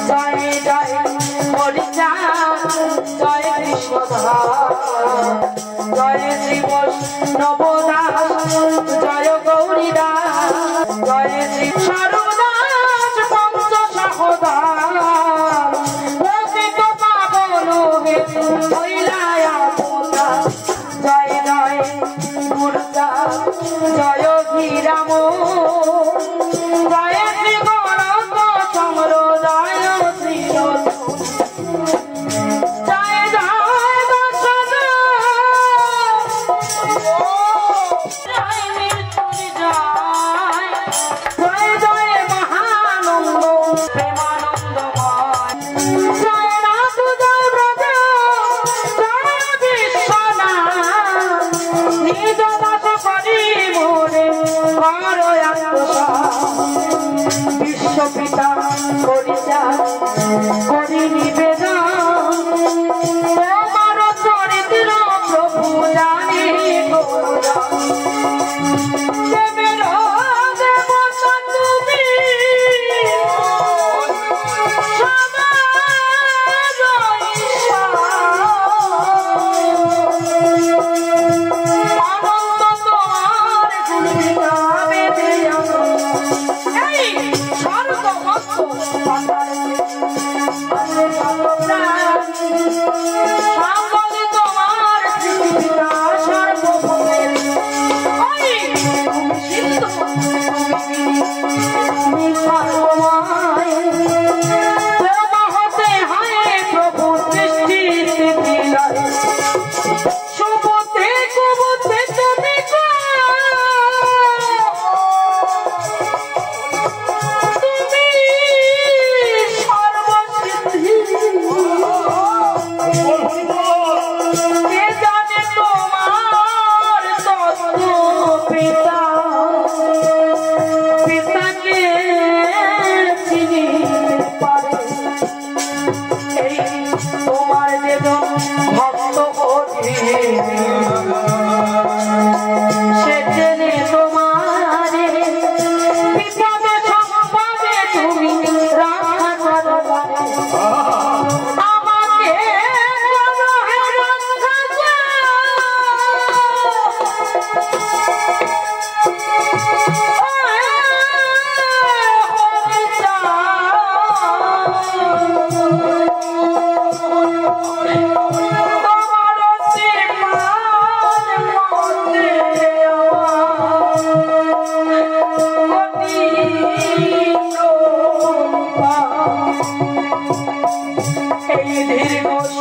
জয় জয় হরিচাঁদ জয় কৃষ্ণধা জয় শ্রী বৈষ্ণবদাস জয় গৌরীদাস জয় শ্রী সর্বদাস পঞ্চ সহদাস প্রকৃত পাবন হেতু হইলায়া জয় জয় দুর্গা জয় ধীরাম জয় শ্রী গণক সমর জয় শ্রী জয় জয় দর্শন জয় মৃত্যুঞ্জয় জয় জয় মহানন্দ প্রেমানন্দময় জয় নাথ জয় ব্রজ জয় বিশ্বনাথ নিজ দাস করি মোরে কর বিশ্বপিতা করিয়া করি নিবেদন তোমার চরিত্র প্রভু জানি দেবের দেবতা তুমি অনন্ত তোমার গুণী গাবে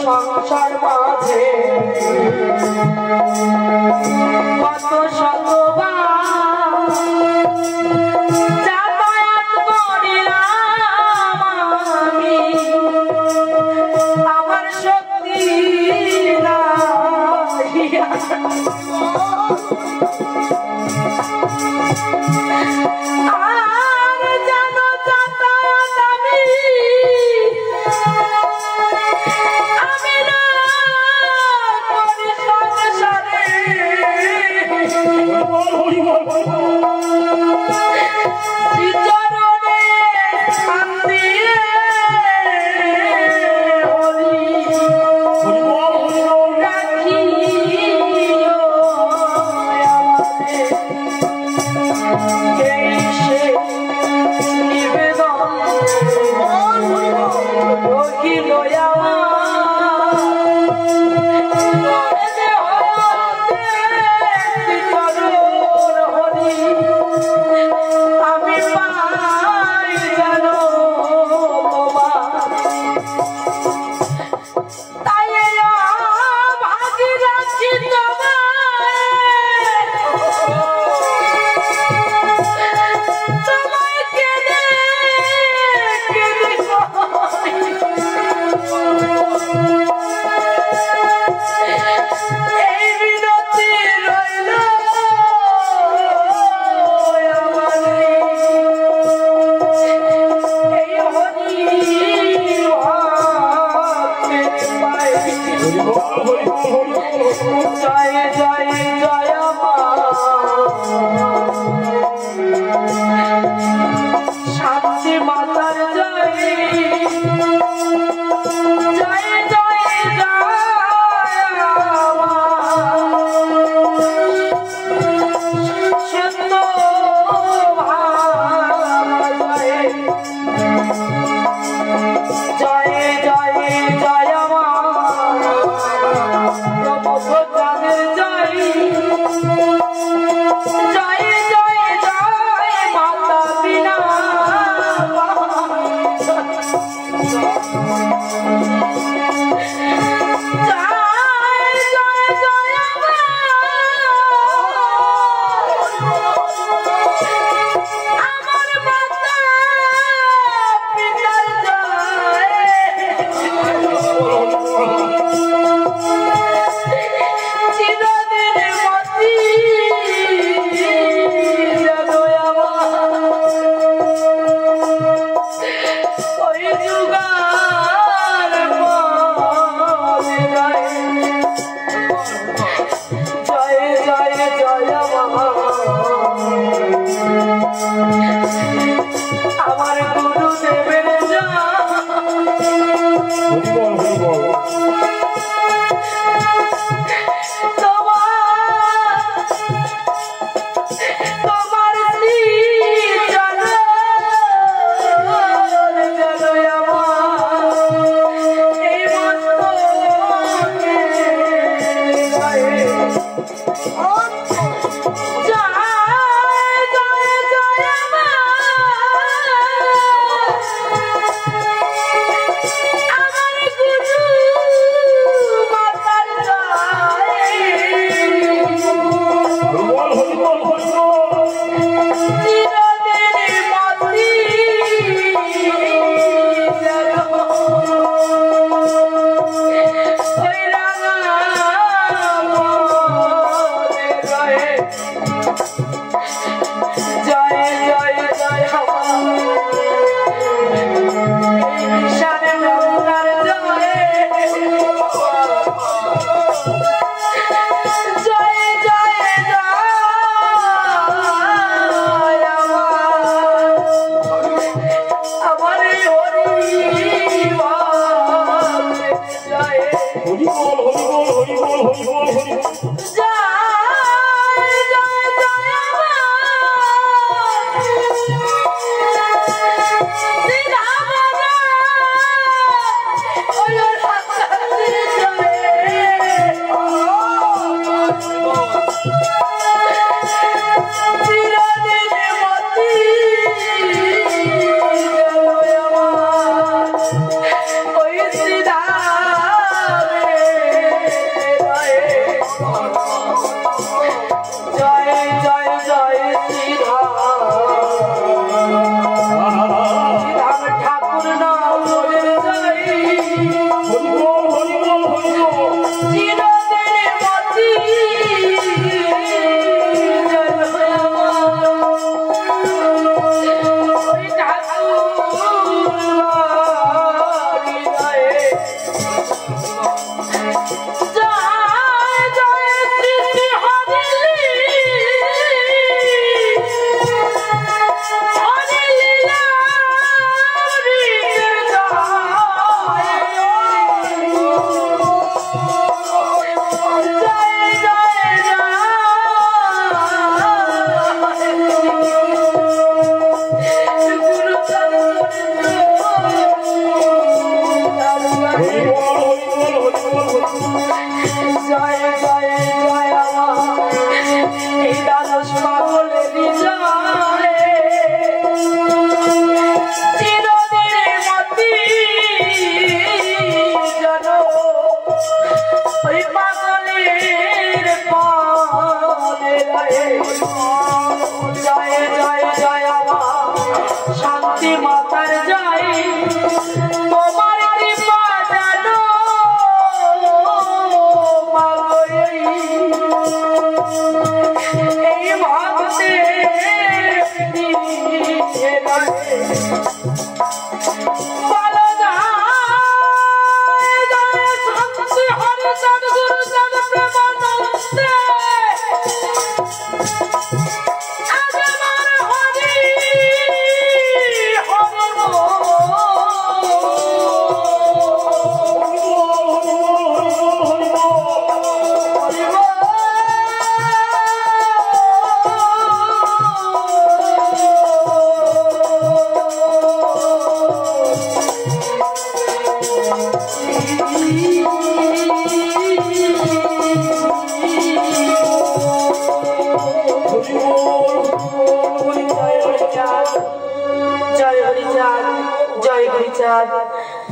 সংসার মাঝে কত শতবার যাতায়াত করিলাম আমি আমার শক্তি আর যেন যাতায়াত আমি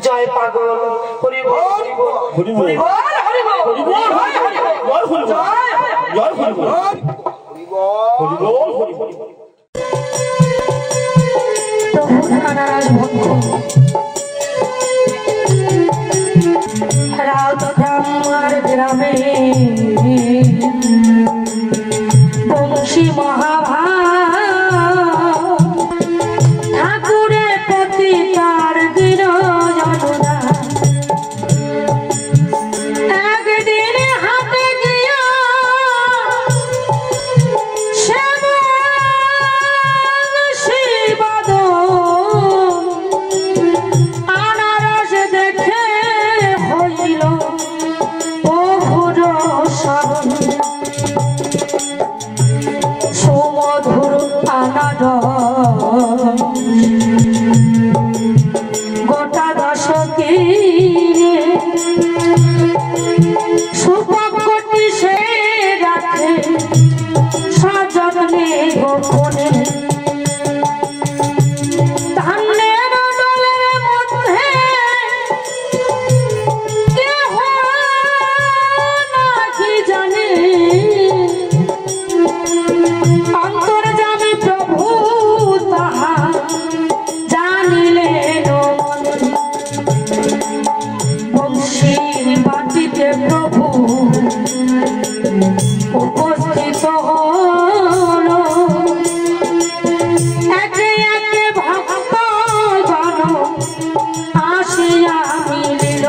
জয় পাগল হরি বল হরি বল হরি বল হরি বল হরি বল জয় হরি বল হরি বল হরি বল প্রভু নারায়ণ ভক্ত রাত আমার গ্রামে বংশী মহাভা আসিয়া মিলিল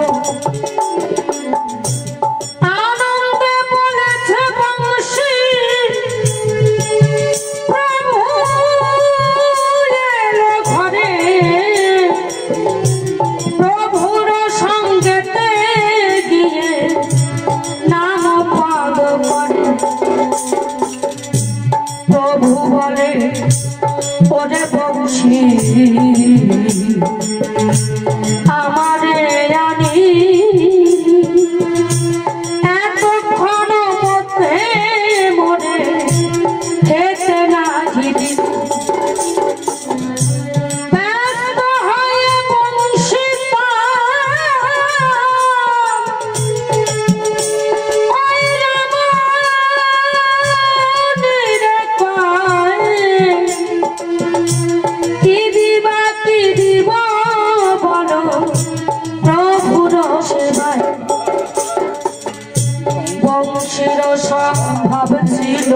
আনন্দে বলেছে বংশী প্রভু এলো ঘরে প্রভুর সঙ্গেতে গিয়ে নাম পাদ করে প্রভু বলে ওরে বংশী আমারে আনি এতক্ষণ মধ্যে মনে খেতে না দিদি ব্যস্ত হয়ে বংশী বংশীর স্বভাব ছিল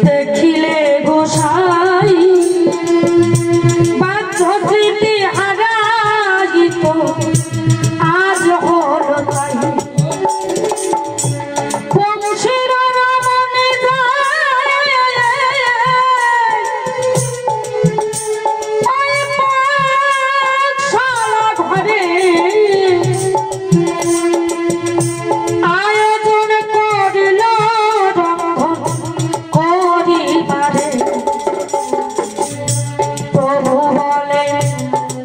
দেখিলে গোসাই বাধ্যকৃতি হারাইত আজ হল তাই বংশীর মনে পাঠশালা ঘরে আয়োজন করিল রক্ষণ করিবারে প্রভু বলে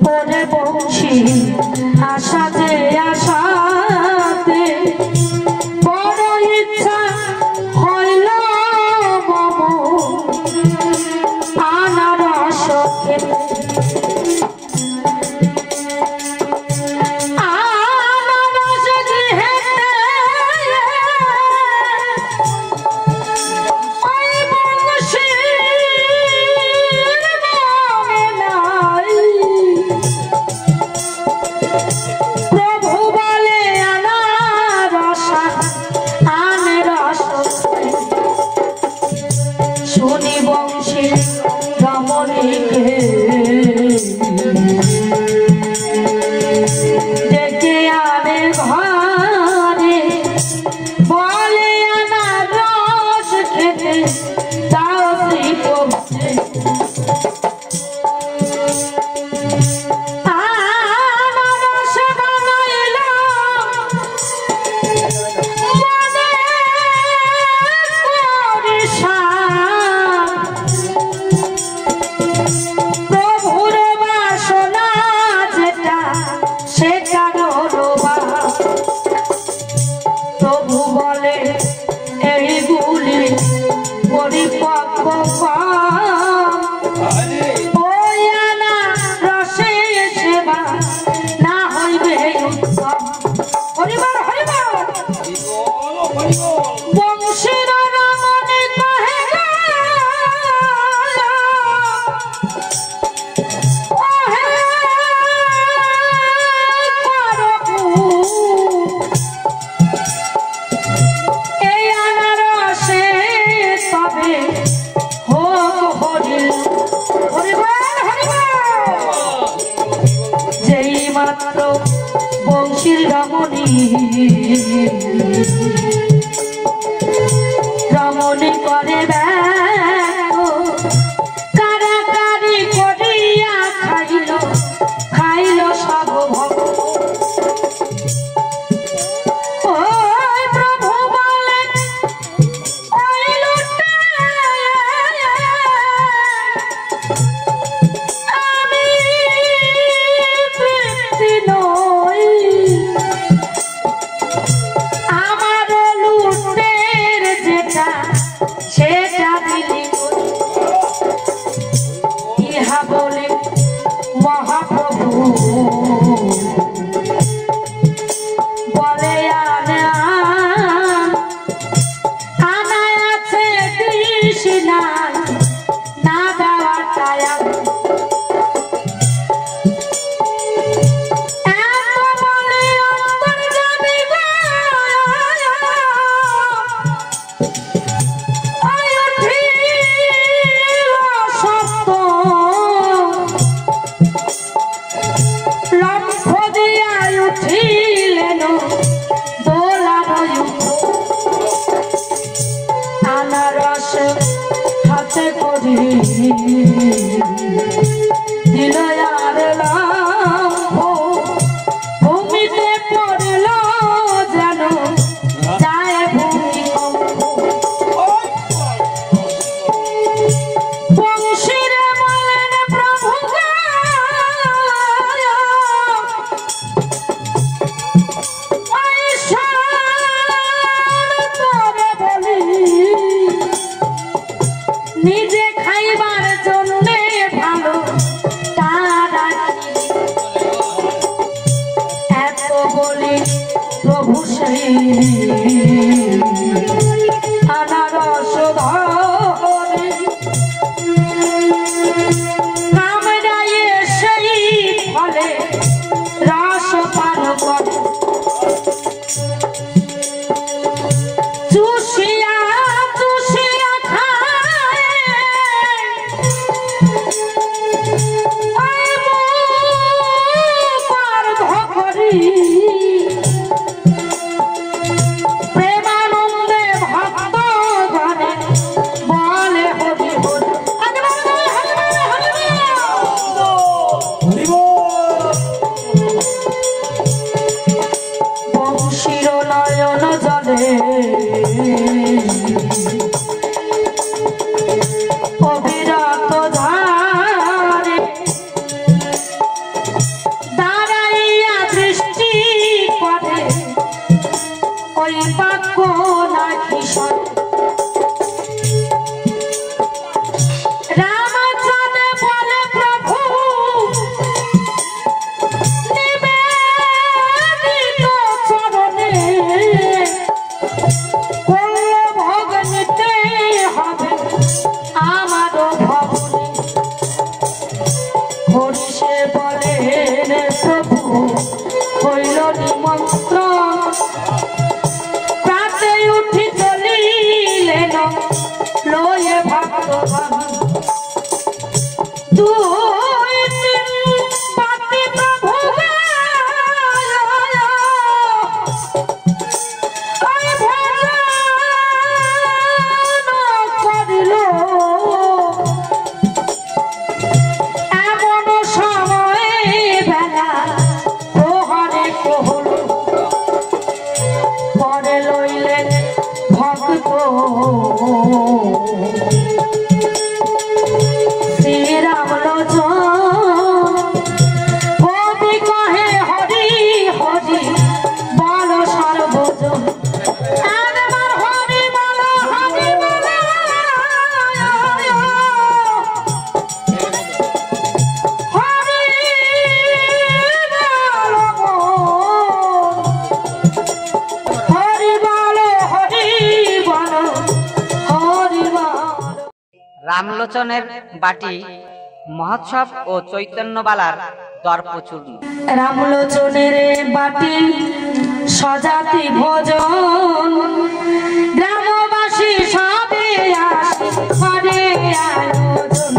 ওরে বংশী আশা যে আশাতে বড় ইচ্ছা হইল মম আনারস খেতে শুনি বংশী রমণীকে ডেকে আনে ঘরে বলে আনা রস খেতে তাও শ্রী প্রভুতে আনারস বানাইল মনে করিসা প্রভুর বাসনা যেটা সেটা রবা প্রভু বলে এইগুলি পরিপক্ব ওই আনা রসে সেবা না হইবে উত্তম পরিবার হইব বংশীর রমণী কহে এই আনারসে তবে হোক হরিল যেই মাত্র বংশীর রমণী করে কারাকারি করিয়া খাইল সব ভক্ত মহাপ্রভু বলে আনা আছে দিস না দেওয়াটায় আনারস ধরে কামড়াইয়ে সেই ফলে রস পান করে চুষিয়া চুষিয়া খায় ধকরি প্রেমানন্দে ভক্ত ঘরে বলে হরি হরি বংশীর নয়ন জলে অবিরত ধারে দাঁড়াইয়া দৃষ্টি করে ওই বাক্য নাকি রামচন্দ্র বলে প্রভু নিবেদিত চরণে ভোগ নিতে হবে আমার ভবনে হরিষে বলেন প্রভু হইল নিমন্ত্রণ প্রাতে উঠি চলিলেন লয়ে ভক্তগণ দুই তিন পাতি প্রভু করিল এমন সময়ে বেলা প্রহরে কহল পরে লইলেন ভক্ত শ্রীরাম লোচন কবি কহে হরি হরি বল সর্বজন একবার হরি বল হরি বল হরি বল হরি বল হরি বল। রামলোচনের বাটি মহোৎসব ও চৈতন্যবালার দর্পচূর্ণ। রামলোচনের বাটি সজাতি ভোজন গ্রামবাসী সবে আসে করে আয়োজন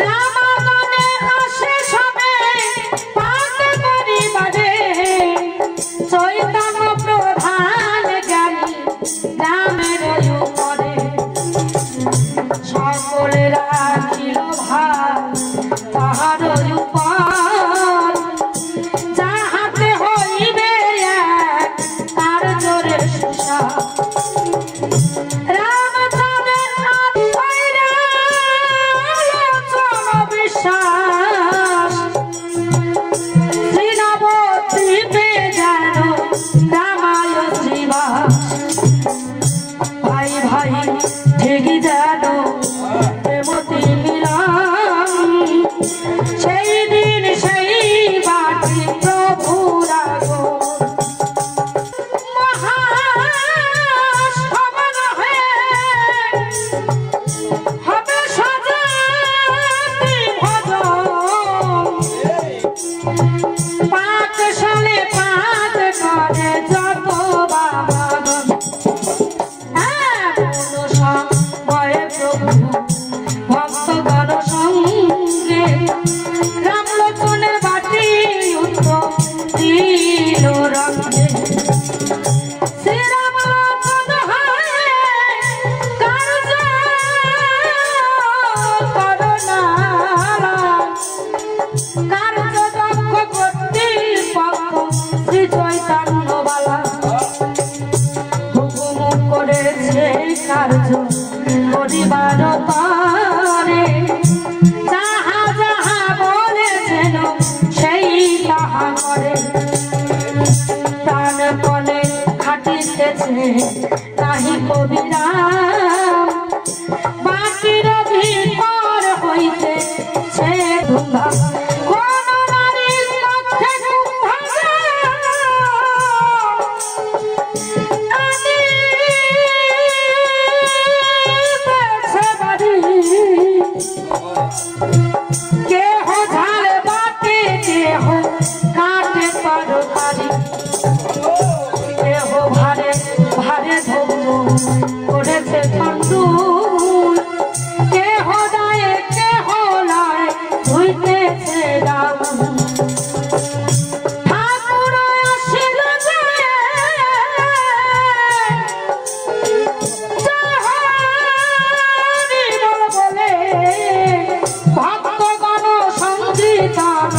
রামায়ণে আসে সবে পাঠ করিবারে চৈতন্য প্রধান জ্ঞানী রামের উপরে সকলে রাখিল ভার তাহার উপর যাহাতে হইবে এক তার জোরে সুষা রামচন্দ্রের আলোচন বিশ্বাস শ্রীনবদ্বীপে যেন রামায়ণ জীবাস ভাই ভাই ঠেকি যেন প্রেমতি মিলন সেই দিন সেই বাটি প্রভুর আগমন মহাসভা হবে সজাতি ভজন পাঠশালে পাঠ করে যত বাবাগণ সময়ে প্রভু ভক্তগণ সঙ্গে রামলোচনের বাটি উত্তর দিল রঙ্গে শ্রীরামলোচন হয় কার্য করুণারায় কার্য দক্ষ কর্তৃপক্ষ শ্রী চৈতন্যবালা হুকুম করেছে কার্য করিবার পরে যাহা যাহা বলেছেন সেই তাহা করে প্রাণপণে খাটিতেছে নাহি কবিরাম বাটির ভিতর হইতে সে ধুমধাম কোন নারীর পক্ষে কেহ ঝাল বাটে কেহ কাটে তরকারি কেহ ভারে ভারে ধরু করেছে তন্দুর কেহ দায়ে কেহ লয় ধুইতেছে ডাউন ঠাকুর আসিল যে বলে ভক্তগণ সঙ্গীতন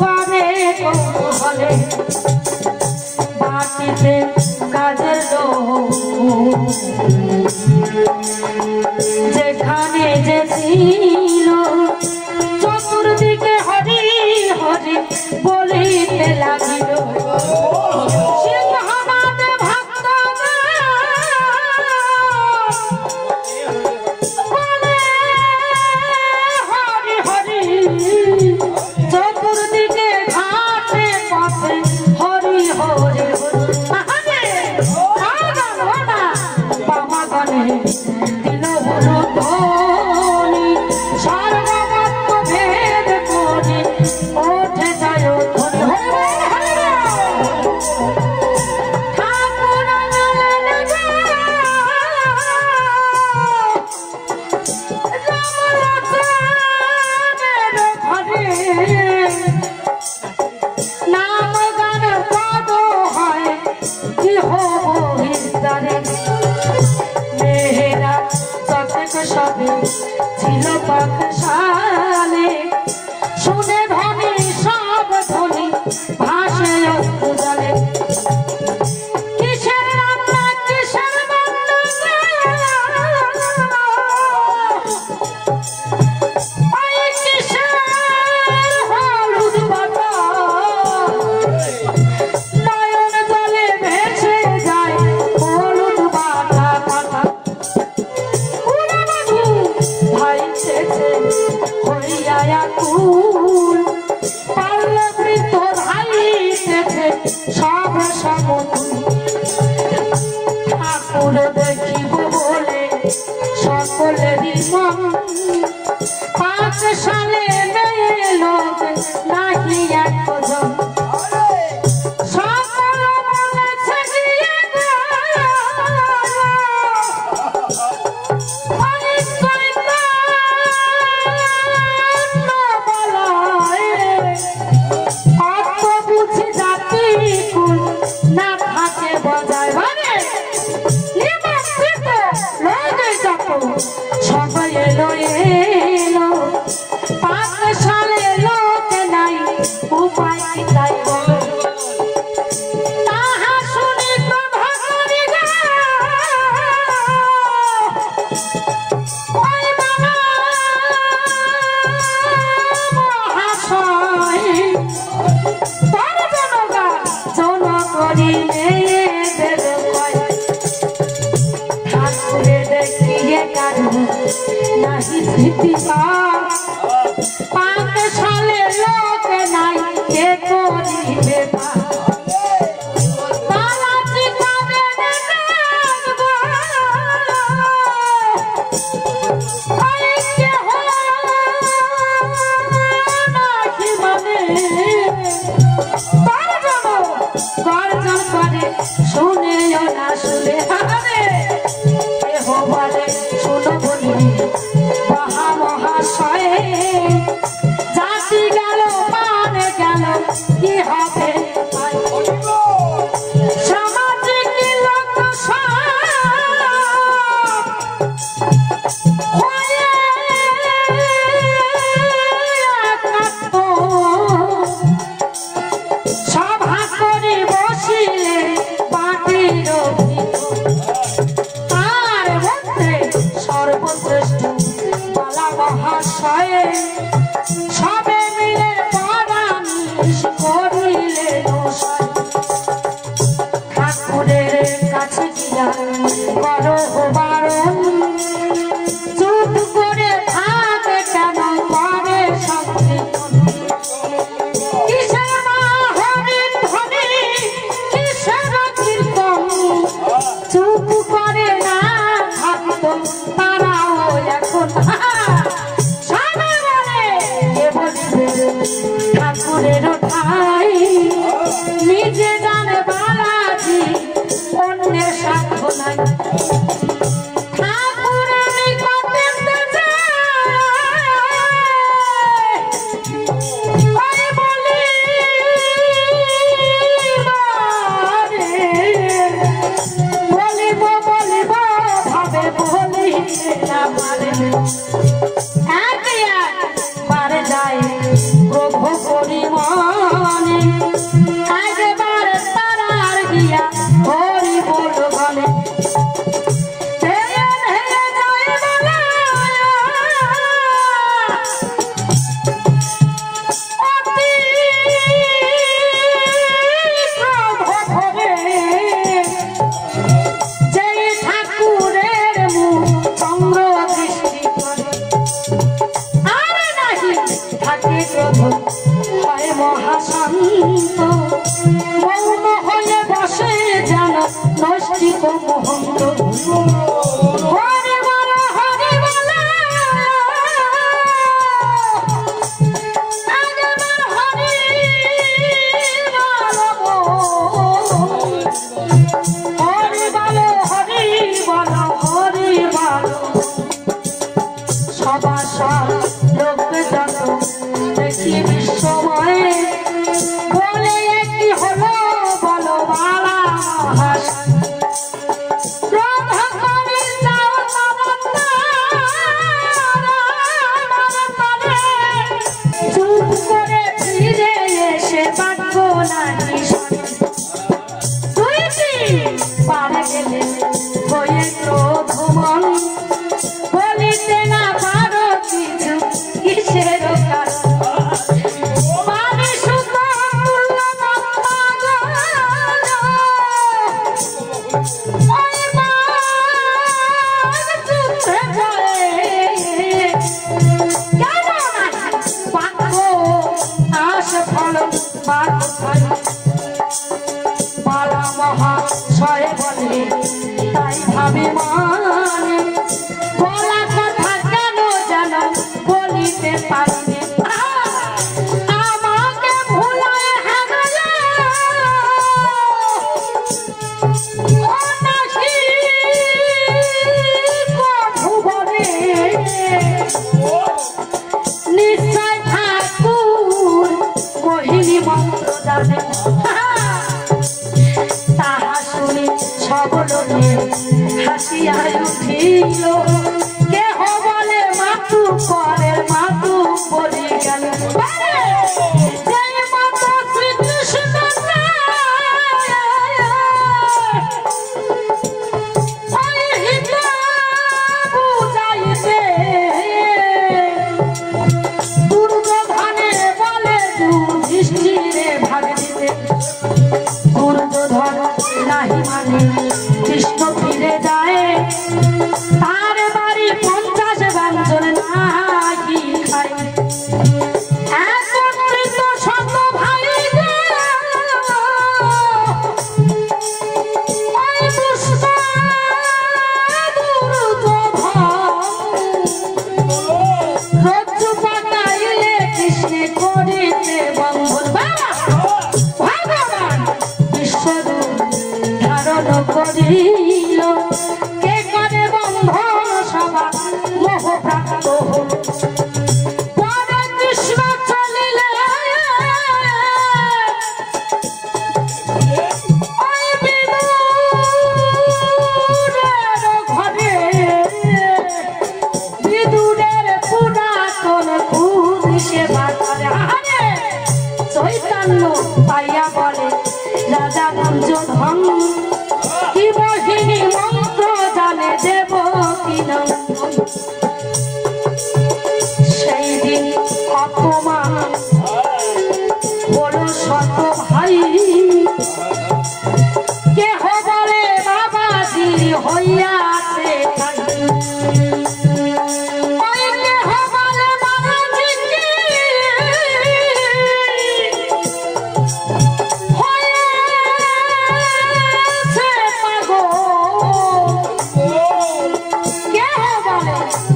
করে কৌতূহলে বাটিতে কাজের লোক যেখানে যে ছিল চতুর্দিকে হরি হরি বলিতে লাগিল সিংহনাদে ভক্ত বলে হরি হরি চতুর্দিকে ঘাটে পথে হরি হরি দিল ধ্বনি সর্বমত্ত ভেদ করে ওঠে যায় ঠাকুর নাম গান পদ হয় কি হরিদারে মেহেরা ততক সবে ছিল পাকশালে শুনে ধ্বনি সব ধ্বনি ভাসে অস্তুজলে কিসের রান্না কিসের বান্না ওই কিসের হলুদ পাতা নয়ন জলে ভেসে যায় হলুদ পাতা পাতা ভাইতেছে হইয়া কুল পারলে বৃদ্ধ ভাইতেছে সব সমতুল ঠাকুর দেখিব বলে সকলেরই মন পাকশালে মেয়ে লোক নাহি একজন সকল বলেছে গিয়ে সবাই এলো এলো পাকশালে লোক নাই উপায় কি তাই বলো তাহা শুনি প্রভাকরি ওই বাবা মহাশয় তার জনগা জন করি মেয়েদের কয় ঠাকুরে দেখিয়ে কারু নাহি স্মৃতি পাকশালে লোক নাই কে করিবে বালাজি কবে কেহ নাহি মানে তার জন্য গর্জন করে শুনেও না শুনে কেহ বলে শুনো বলি মহা মহাশয়ে জাতি গেল মানে গেল কি হবে সামাজিক লোক সভা করে বসিলে পাটির তার মধ্যে সর্বশ্রেষ্ঠ বালা মহাশয়ে সবে মিলে পরামর্শ করিলে ঠাকুরের কাছে গিয়া বড় বারণ চুপ করে থাকে কেন করে সংকীর্তন কিসের মা হরি ধ্বনি কিসের কীর্তন চুপ করে না থাকতো তারাও এখন সবাই বলে ঠাকুরের ঠাই নিজে জানে বালাজি অন্যের সাধ্য নাই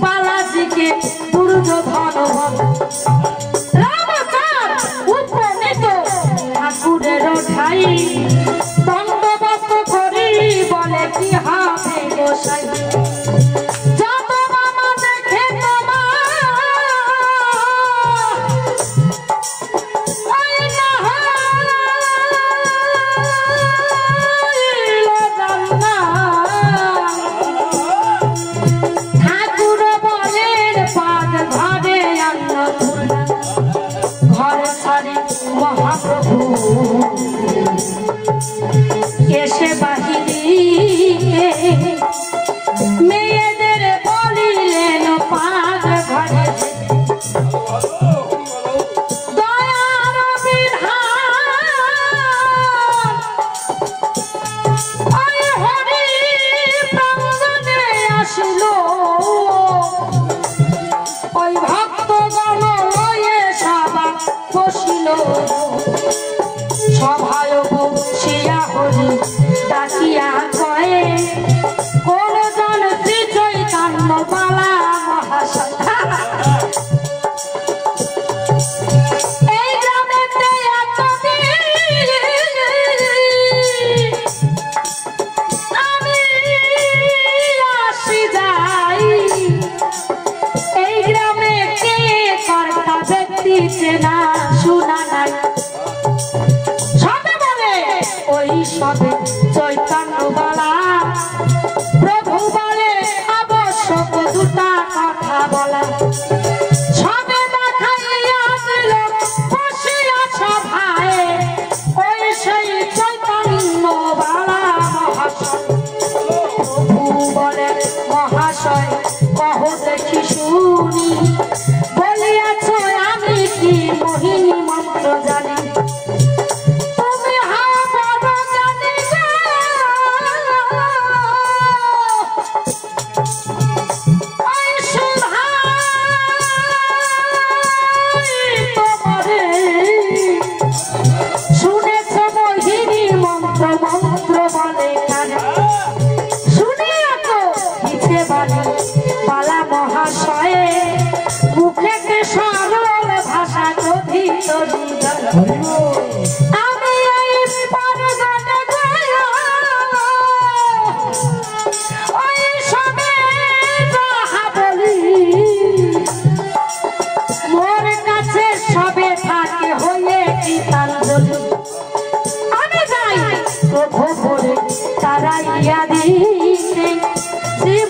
বালাজিকে দুর্যোধন রামচন্দ্র এসে বাহিনীকে মেয়েদের বলিলেন পাক ঘরে দয়ার বিধান ওই হরি প্রাঙ্গণে আসিল ওই ভক্তগণ লয়ে সভা বসিল সভায় বসিয়া হরি ডাকিয়া কয়ে কোন জন শ্রী চৈতন্য বালা মহাশয় এই গ্রামেতে এতদিন আমি আসি যাই এই গ্রামে কে কর্তা ব্যক্তি চেনা শোনা নাই ওই সবে চৈতন্য বালা প্রভু বলে আবশ্যক দুটা কথা বলা সবে দেখাইয়া দিল বসিয়া সভায় ওই সেই চৈতন্য বালা মহাশয় প্রভু বলে মহাশয় কহ দেখি শুনি বলিয়াছ আমি কি মোহিনী মন্ত্র জানি বালা মহাশয়ে মুখেতে সরল ভাষা কথিত আমি এই পরগণে গয়া ওই সবে যাহা বলি মোর কাছে সবে থাকে হয়ে গীতাঞ্জলি আমি যাই প্রভু বলে তারাইয়া দিতে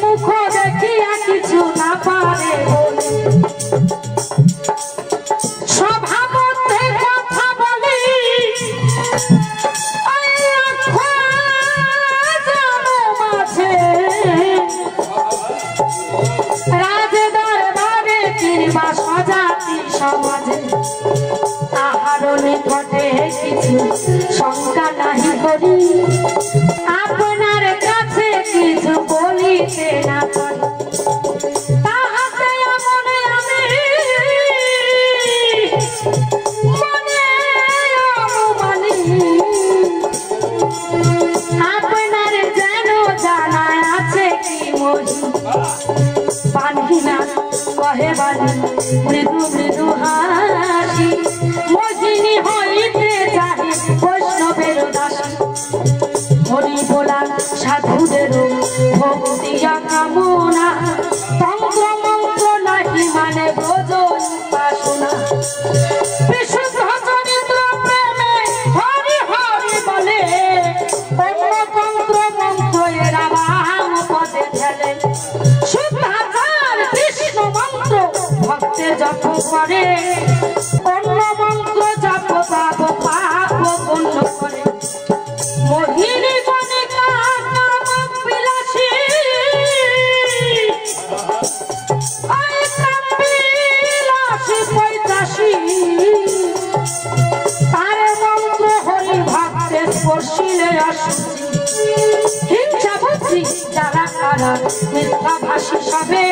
মুখ দেখিয়া কিছু না পারে সভা মধ্যে কথা বলি মাঝে রাজ দরবারে কিংবা সজাতি সমাজে তাহার নিকটে কিছু শঙ্কা নাহি করি আপনার কাছে কিছু বলিতে না পারি তাহাতে মনে আমি মনে অনুমানি আপনার যেন জানা আছে কি মহি পানহিনা কহে বালি মৃদু মৃদু হাসি মোহিনী হইতে চাহে বৈষ্ণবের দাসী হরি বলা সাধুদের ভক্তিয়া কামনা তন্ত্র মন্ত্র নাহি মানে ব্রজ উপাসনা বিশুদ্ধ চরিত্র প্রেমে হরি হরি বলে অন্য তন্ত্র মন্ত্র এরা বাম পদে ফেলে শুদ্ধাচার কৃষ্ণ মন্ত্র ভক্তে জপ করে অন্য মন্ত্র জপ পাপ পাপ পুণ্য করে মোহিনী কণিকা কাম বিলাসী ওই কাম বিলাসী পৈতাসী তার মন্ত্র হরি ভক্তে স্পর্শিলে অশুচি হিংসা বুদ্ধি যারা কারা মিথ্যা ভাষী সবে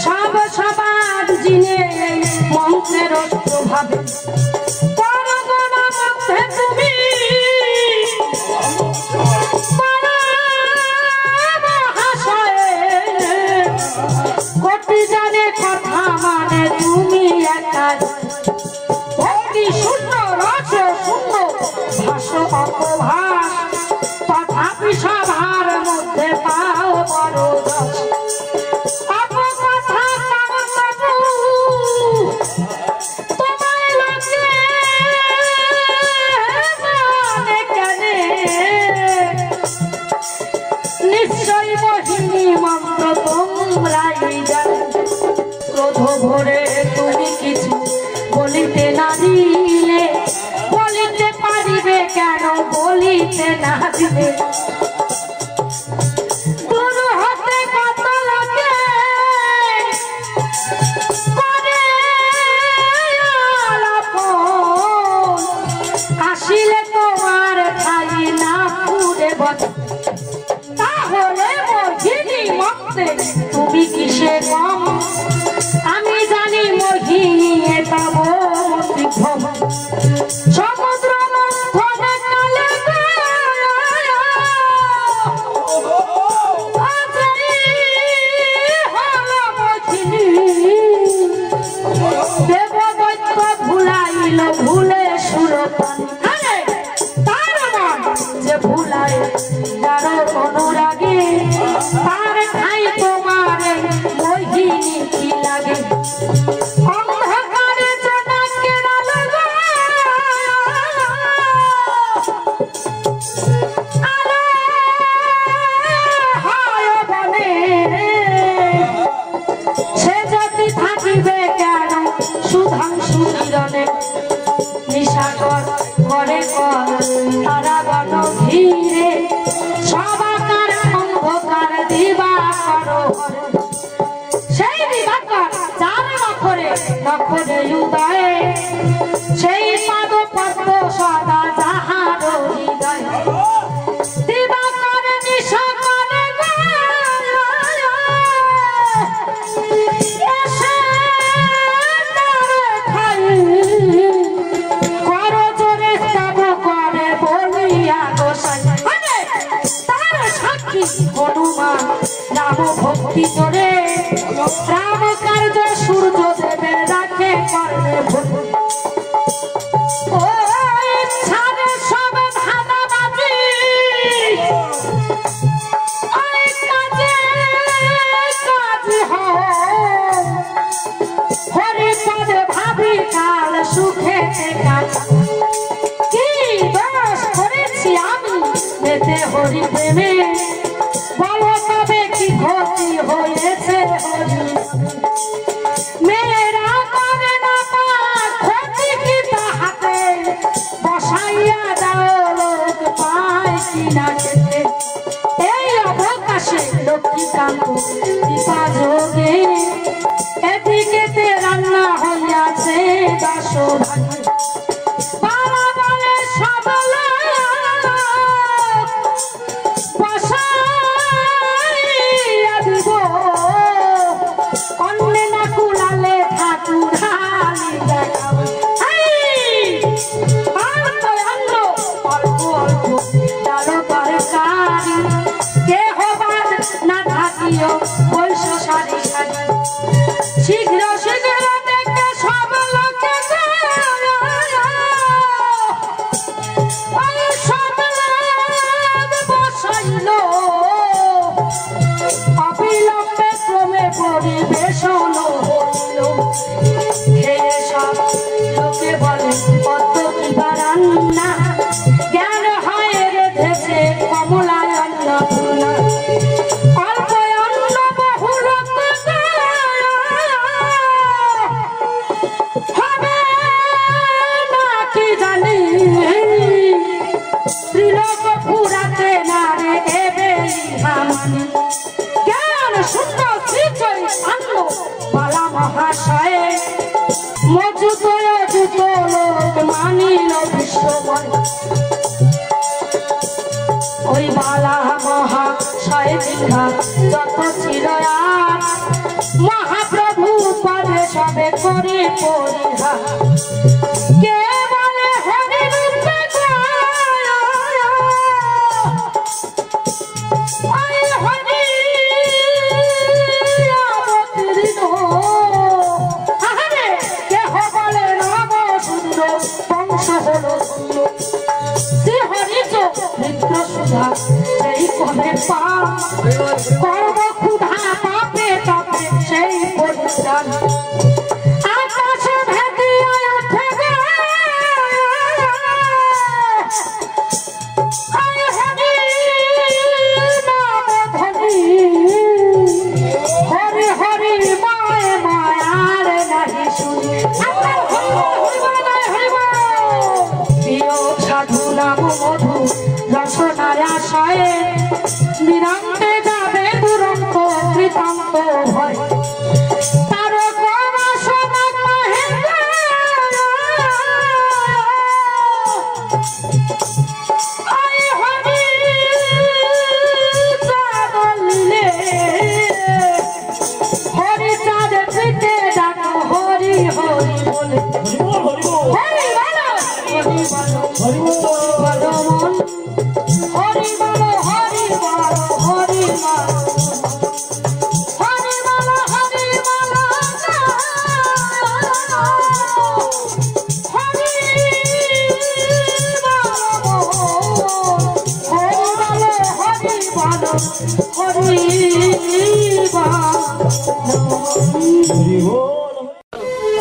সব সবার জিনে এই মন্ত্রের প্রভাবে পরগনা মধ্যে তুমি কোটি জানে কথা মানে তুমি একা ভক্তি শূন্য রস শূন্য ভাষ অপভাষ তথাপি সভার মধ্যে পাও বড় রস অপকথা তোমায় লোকে মানে কেনে নিশ্চয় মোহিনী মন্ত্র তোমরাই জানে ক্রোধ ভরে তুমি কিছু বলিতে না দিলে বলিতে পারিবে কেন বলি না দিলে দূর হতে কত লোকে করে আলাপন আসিলে তোমার খাই না পুরে বসে তাহলে মোহিনী মতে তুমি কিসে কম আমি জানি মোহিনী তব বিভ্রম সমুদ্র মন্থনে কালে দেবদৈত্য ভুলাইল ভুলে সুরপান তার মন যে ভুলায় তার অনুরাগে তার খাই তোমার মোহিনী কি লাগে অন্ধকারে জনকের আলো আলো হয় বনে সে যদি থাকিবে কেন সুধাংশু কিরণে নিশাকর করে কর তারা গণ ঘিরে সবাকার অন্ধকার দিবা করো সেই দিবাকর যার নখরে নখরে উদয়ে সেই পাদ পদ্ম সদা যাহার হৃদয় দিবাকর নিশাকর এসে তার খাই করো জোরে তব করে বলিয়া গোসাই তার সাক্ষী হনুমান রাম ভক্তি করে রাম কার্য সূর্য দেবে রাখে করবে ভুল ও ইচ্ছারে সব ধাঁধাবাজি ওই কাজে কাজী হরি পদে ভাবি কাল সুখে কাটা কি দোষ করেছি আমি মেতে হরি প্রেমে বলো তবে কি ক্ষতি হয়েছে হরি মেয়েরা করে না পার ক্ষতি কি তাহাতে বসাইয়া দাও লোক পায় কিনা খেতে এই অবকাশে লক্ষ্মীকান্ত দীপা যোগে এদিকেতে রান্না হইয়াছে 10 ভাগে পাড়া বলে সব বসাইয়া দিব অন্যে না কুলালে ঠাকুর হালি দেখাবো অল্প অল্প ডালো তরকারি কেহ বাদ না থাকিও বৈশ সারি সারি শীঘ্র শীঘ্র দেখে সব লোকে সব লোক বসাইল অবিলম্বে ক্রমে পরিবেশন হইল খেয়ে সব লোকে বলে কত কিবা রান্না জ্ঞান হয় রেধেছে কমলায় অন্নপূর্ণা অল্প অন্ন বহু লোক হবে না কি জানি ত্রিলোক পুরাতে না রে এবে হামানি জ্ঞান সুন্দর শ্রীচয় আন্ন বালা মহাশয়ে মজুত অযুত লোক মানিল বিশ্বময় ওই বালা মহাশয় দীঘা যত ছিল আর মহাপ্রভু পদে সবে করে পরিহা কে বলে হরি রূপে ওই হরি অবতীর্ণ আহারে কেহ বলে নব সুন্দর বংশ হলো সুন্দর শ্রী হরিজ মিত্র সুধা সেই করে পা কর্ম ক্ষুধা পাপে তাপে সেই পরিত্রাণ আকাশ ভেদিয়া ওঠে হরি হরি মায় মায়ার নাহি শুনি প্রিয় সাধু নাম মধু রসনা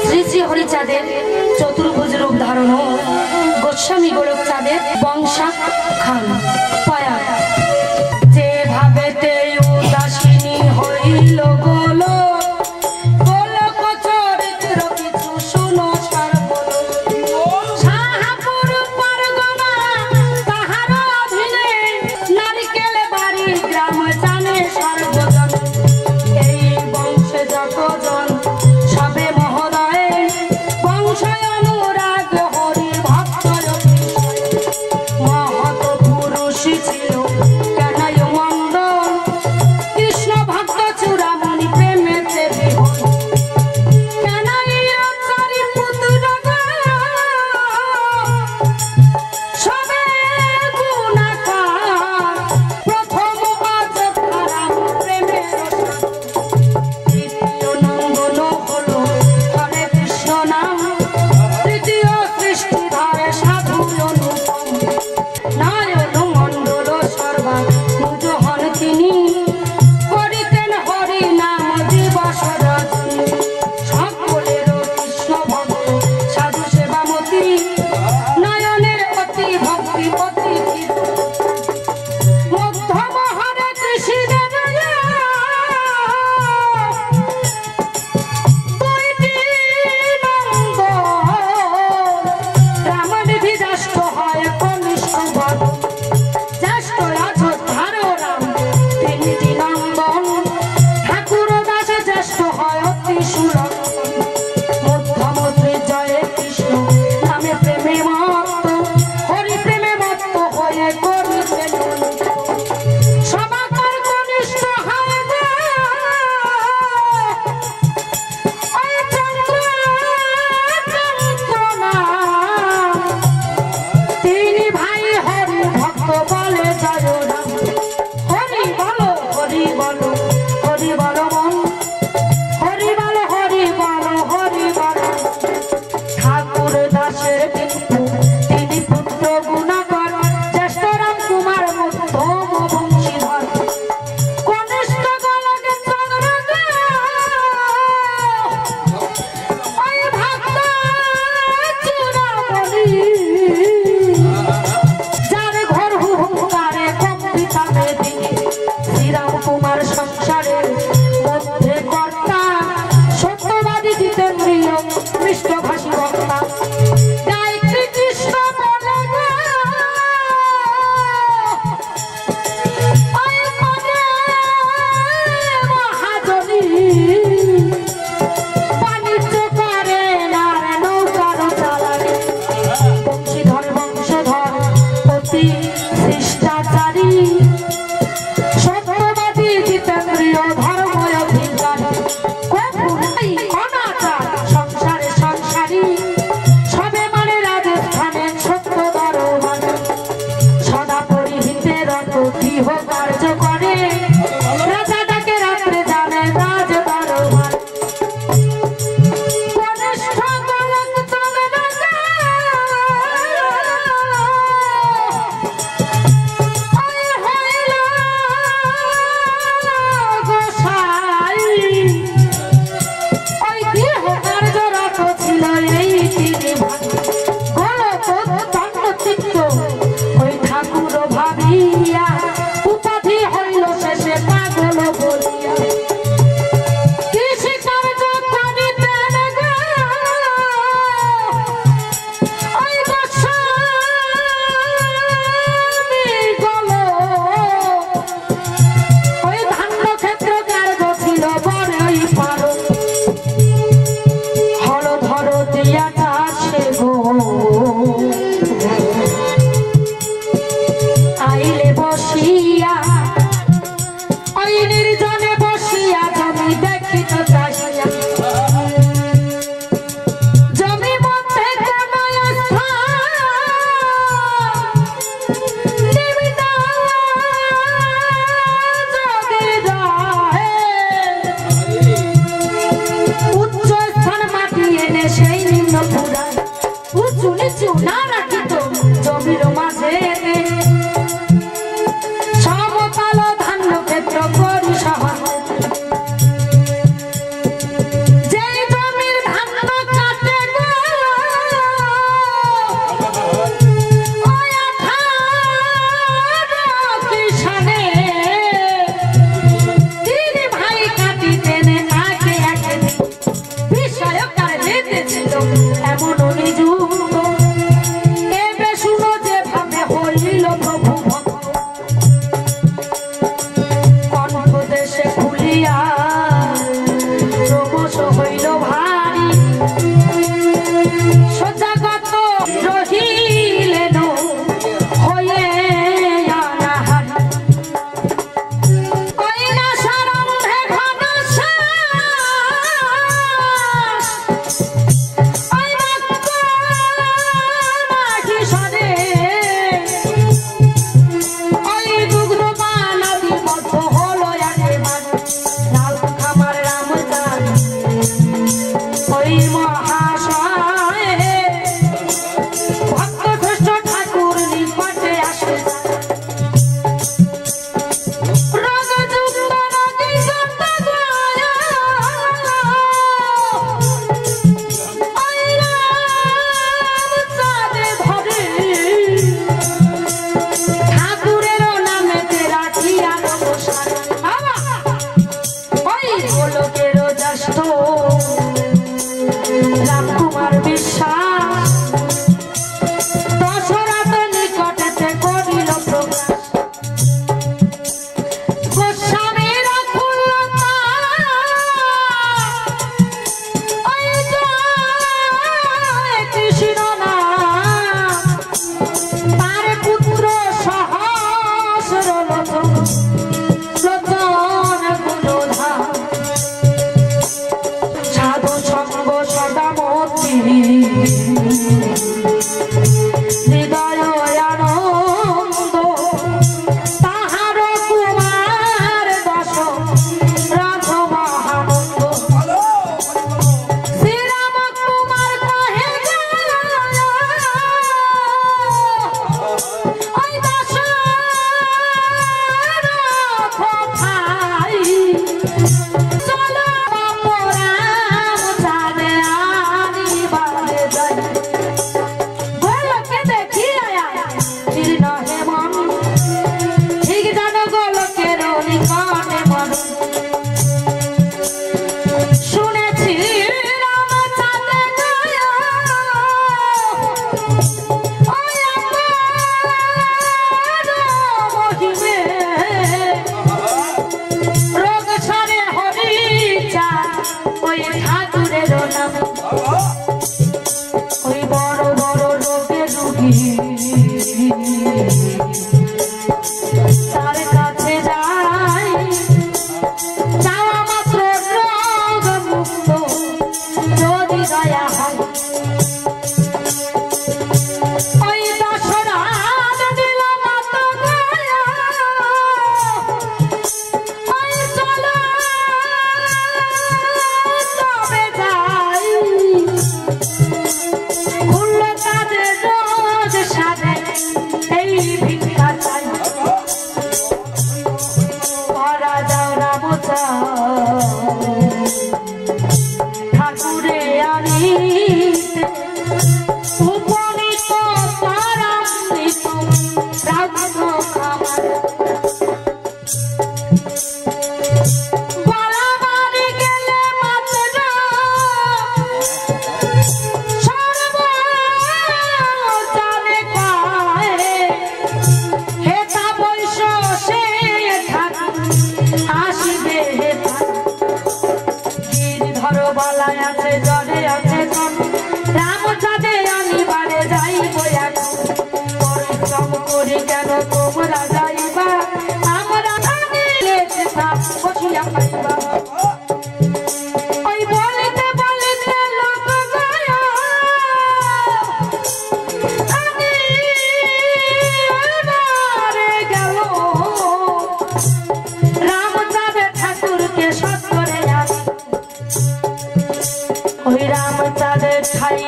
শ্রী শ্রী হরিচাঁদের চতুর্ভুজ রূপ ধারণ গোস্বামী গোলক চাঁদের বংশা খান পায়া যেভাবে উদাসিনী হইল গোলো গোলক চরিত্র কিছু শুনো সর্বল শাহপুর পরগনা তাহার অধীনে নারিকেল বাড়ি গ্রাম জানে সর্বজন এই বংশে যতজন সবে মহোদয় বংশয় অনুরাগ হরি ভক্ত মহৎ পুরুষী ছিল কেনায় মন্ডল কৃষ্ণ ভক্ত চূড়ামণি প্রেমেতে বিহন কেনাইয়া চারি পুত্র সবে গুণাকার প্রথম অযোধ্যা রাম প্রেমের তৃতীয় নন্দন হলো হরে কৃষ্ণ নাম তৃতীয় সৃষ্টি ধরে সাধু অনুপম নারায়ণ মণ্ডল সর্বা মুজ হন তিনি করিতেন হরি নাম দিবস রজনী সকলের কৃষ্ণ ভক্ত সাধু সেবামতি নয়নের অতি ভক্তি অতি মধ্যম হরে কৃষ্ণ রামনিধি জ্যেষ্ঠ হয় কনিষ্ঠ বর জ্যেষ্ঠ অযোধ্যার রাম তিনটি নন্দন ঠাকুর দাস জ্যেষ্ঠ হয় অতি সুলক্ষণ মধ্যম শ্রী জয় কৃষ্ণ নামে প্রেমে মত্ত হরি প্রেমে মত্ত হয়ে করিতেন সবাকর কনিষ্ঠ হয় গো ওই চন্দ্রনা তিনি ভাই হরি ভক্ত বলে জয় রাম হরি বলো হরি বলো হরি বলো মন হরি বলো হরি বলো হরি বলো ঠাকুর দাসের কিন্তু তিনি পুত্র গুণাকর জ্যেষ্ঠ রাম কুমার মধ্যম বংশীধর কনিষ্ঠ গোলকে চন্দ্র ওই ভক্ত চূড়ামণি যার ঘর হুঙ্কারে কম্পিতা বেদী শ্রীরাম কুমার সংসারের মধ্যে কর্তা সত্যবাদী জিতেন্দ্রিয় পৃষ্ঠভাষী বক্তা গায়ত্রী কৃষ্ণ বলে গো ওই মনে মহাজনী বাণিজ্য করে নার নৌকার চালানে বংশীধর বংশধর অতি শিষ্টাচারী সত্যবাদী জিতেন্দ্রিয় ধর্ম অধিকারী কবু নাই অনাচার সংসারে সংসারী সবে মানে রাজস্থানে সত্য দরবার সদা পরিহিতে রত গৃহ কার্য করে রাজা ডাকে রাত্রে জানে রাজ দরবার কনিষ্ঠ গোলক চলে না ওই হইল গোসাই ওই গৃহ কার্যরত ছিল এই তিনি ভাই গোলক ধন্য চিত্ত ওই ঠাকুর ভাবিয়া উপাধি হইল শেষে পাগল বলিয়া কৃষি কার্য করিতেন গো ওই গোস্বামী গোলক ওই ধান্য ক্ষেত্র কার্য ছিল বড়ই পারো হল ধর দিয়া কাছে গো আইলে বসিয়া ওই নির্জনে বসিয়া জমি দেখিত চাহিয়া জমি মন নিচু না রাখিত জমির মাঝে সমতল ধান্য ক্ষেত্র করি সহজ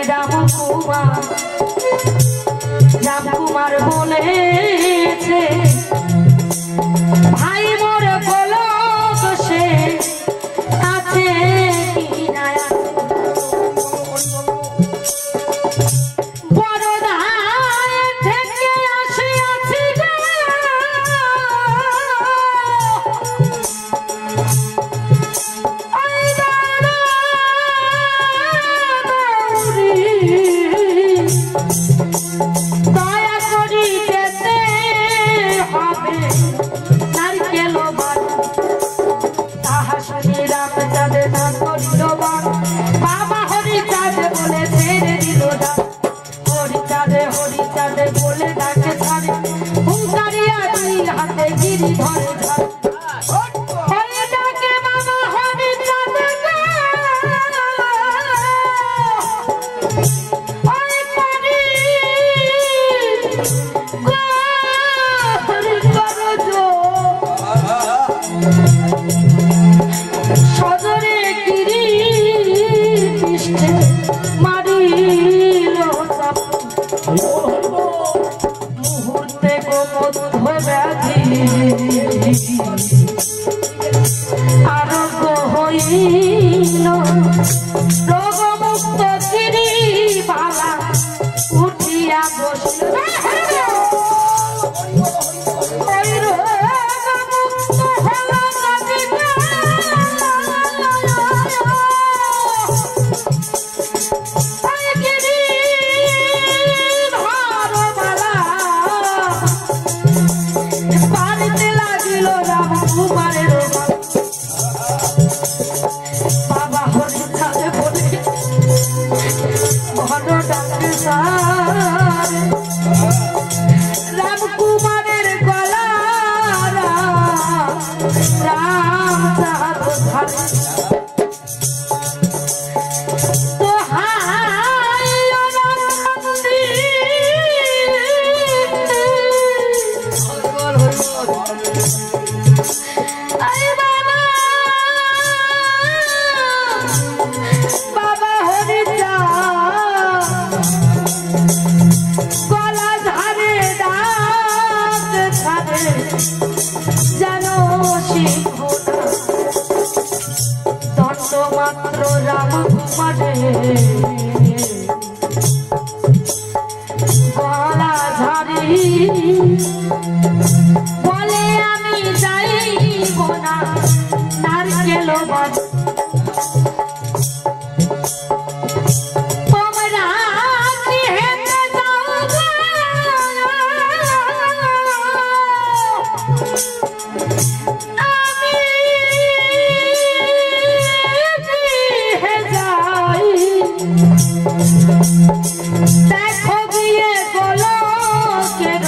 राम कुमार রামকুমার বলেছে ভাই মোর বলো সে আছে কি না বাবা হরিচাঁদ বলে ছেড়ে দিল হরিচাঁদে হরিচাঁদে বলে ডাকে ছাড়ে হুঙ্কারিয়া দুই হাতে গিরি ধরে ঝাড়ে ডাকে বাবা হরিচাঁদ সজরে গিরি পৃষ্ঠে মারিল মুহূর্তে গোমধ্য ব্যাধি আরোগ্য হইল রোগমুক্ত গিরি বালা উঠিয়া বসল বাবা হরিচাঁদ বলে ঘন ডাকে রামকুমারের গলা রাম চাঁদ ধারে বাবা হরিচাঁদ গলা ধারে ডাক ছাড়ে যেন সিংহ দণ্ড মাত্র রামকুমারে গলা ঝাড়ি বলে আমি যাইব না নারকেল বাজ দেখো গিয়ে বলো কেন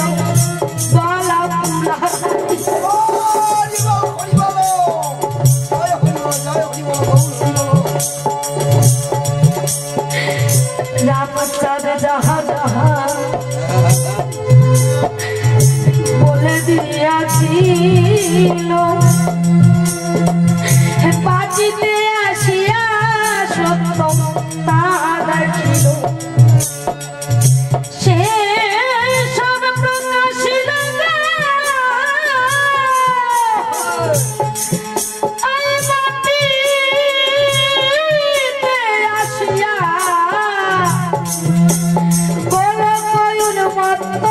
গলা রামচাঁদ যাহা যাহা বলে দিয়াছিল বাজিতে আসিয়া সত্য তা দেখিল সে সব প্রকাশিল আসিয়া বল কয়ুন মত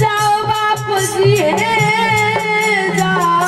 जाओ बापूजी जाओ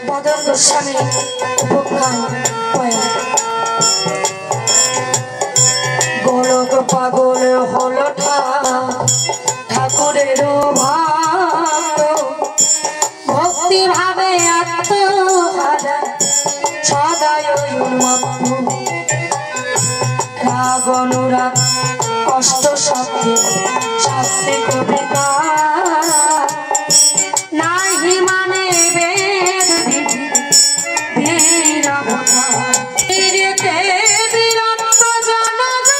মদন গোস্বামী উপাখ্যান গোলক পাগল হলো ঠাকুরের ভক্তি ভাবে আত্মহারা সদায় উন্মত্ত রাগ অনুরাগ কষ্ট শব্দে শাস্তি কবিতা নাহি মানে বেদ বীরবতা বীরতে বীরত্ব জনগণ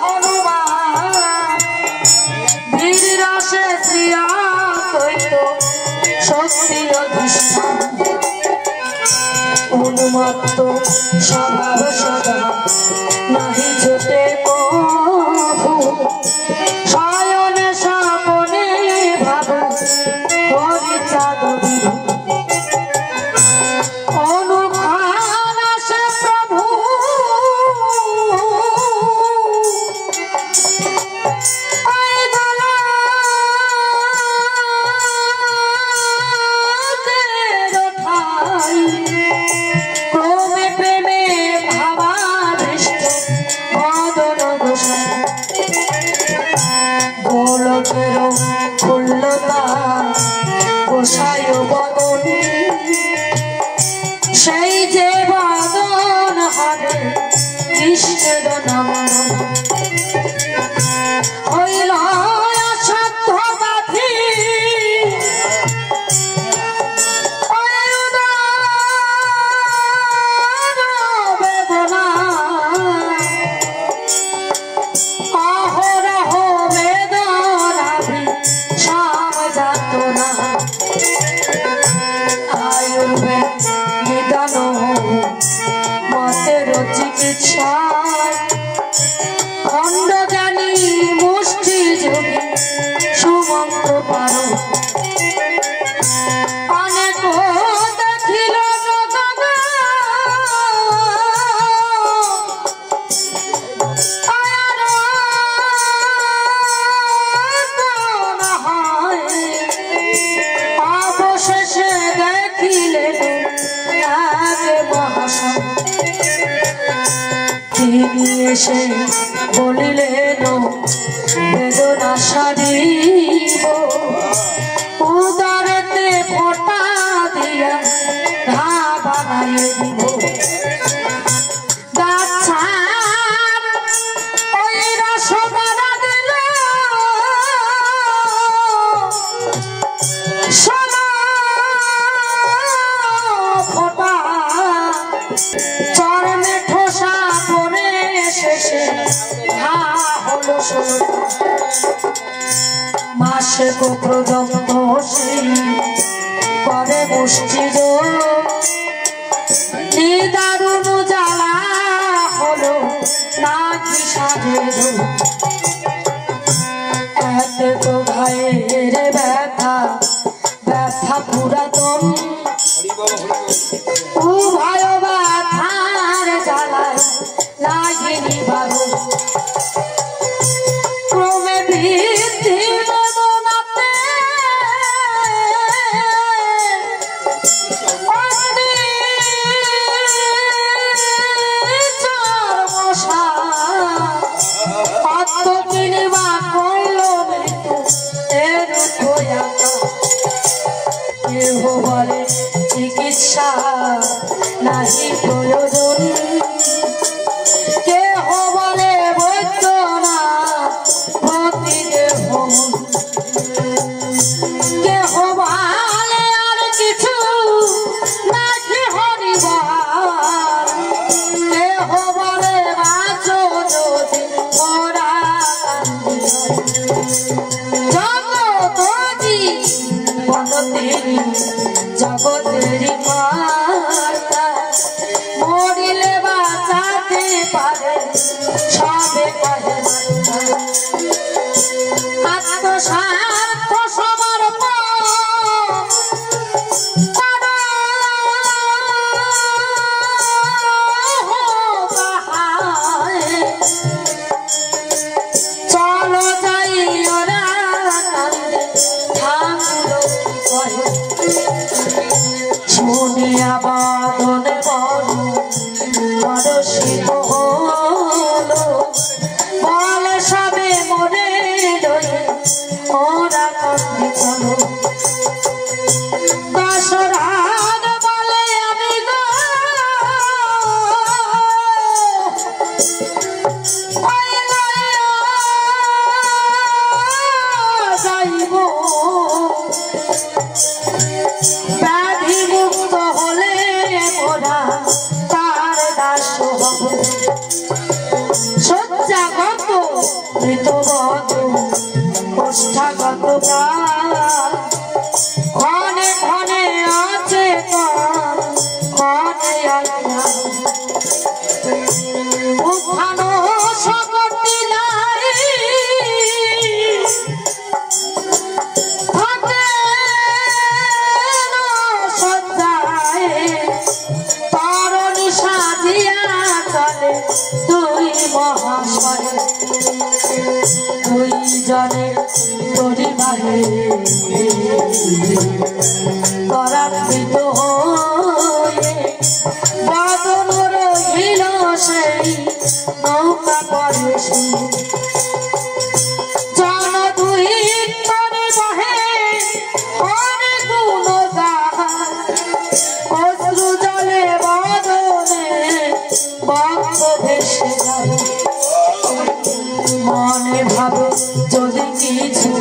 হনুমান বীর রসে শ্রিয়া তৈত শক্তি অধিষ্ঠান উন্মত্ত স্বভাব সদা নাহি ছোটে প্রভু শয়নে স্বপনে ভাব হরিচাঁদ অনুখান আসে প্রভু সেই যে বদন হবে কৃষ্ণের নাম হইল অসাধ্য বাধি বেদনা অহরহ বেদনাভি সাজাত না আয়ুর্বেদ নিদান মতের চিকিৎসায় খণ্ডজ্ঞানী মুষ্টি যোগী সুমন্ত্র পারো অনেক দেখিল অবশেষে দেখিলেন তিনি এসে বলিলেন বেদনা সারিব উদরেতে ফোঁটা দিয়া ঘা বানাইয়ে দিব গাছার ওই রসগোল্লা দিল ফোঁটা চরণে ঠোসা পরে শেষে ঘা হলো মাসে প্রদন্ত সেই করে মুষ্টির নিদারুণ জ্বালা হলো নাকি সাধের এত তো ঘায়ের ব্যথা ব্যথা পুরাতন উভয় ব্যথার জ্বালায় লাগিনি বারো ক্রমে বৃদ্ধি বেদনাতে আত্মকিনিবা করল মৃত্যু এর কেহ বলে চিকিৎসা নাহি প্রয়োজন কেহ বলে বৈদ্য না ভক্তি দেহ কেহ বলে আর কিছু নাকি হরিবার কেহ বলে বাঁচো যদি ওরা জগৎ জগতের মাতা মরিলে বাঁচাতে পারে সবে কহে আত্মস্বার্থ সমর্পণ তাহা মহাশয় তুই জানে তোরি বাহে পরাকৃত হয়ে বদন রহিল সেই নৌকা করে জন দুই তরে বহে হরে গুণ গান অশ্রু জলে বদনে বক্ষ ভেসে যায় মনে ভাবে যদি কিছু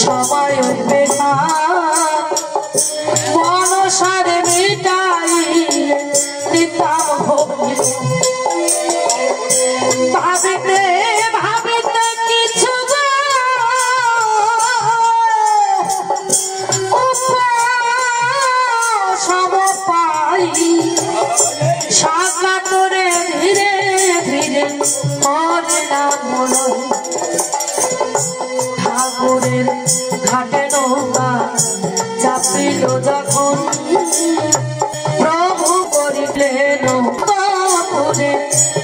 সময় উঠবে না মনসারে মিটাই দিতাম ভক্তি ভাবিতে ভাবিতে কিছু সম পাই শাখা তোরে ধীরে ধীরে করে না মনে ঠাকুরের ঘাটে নৌকা চাপিল যখন প্রভু করিলেন করে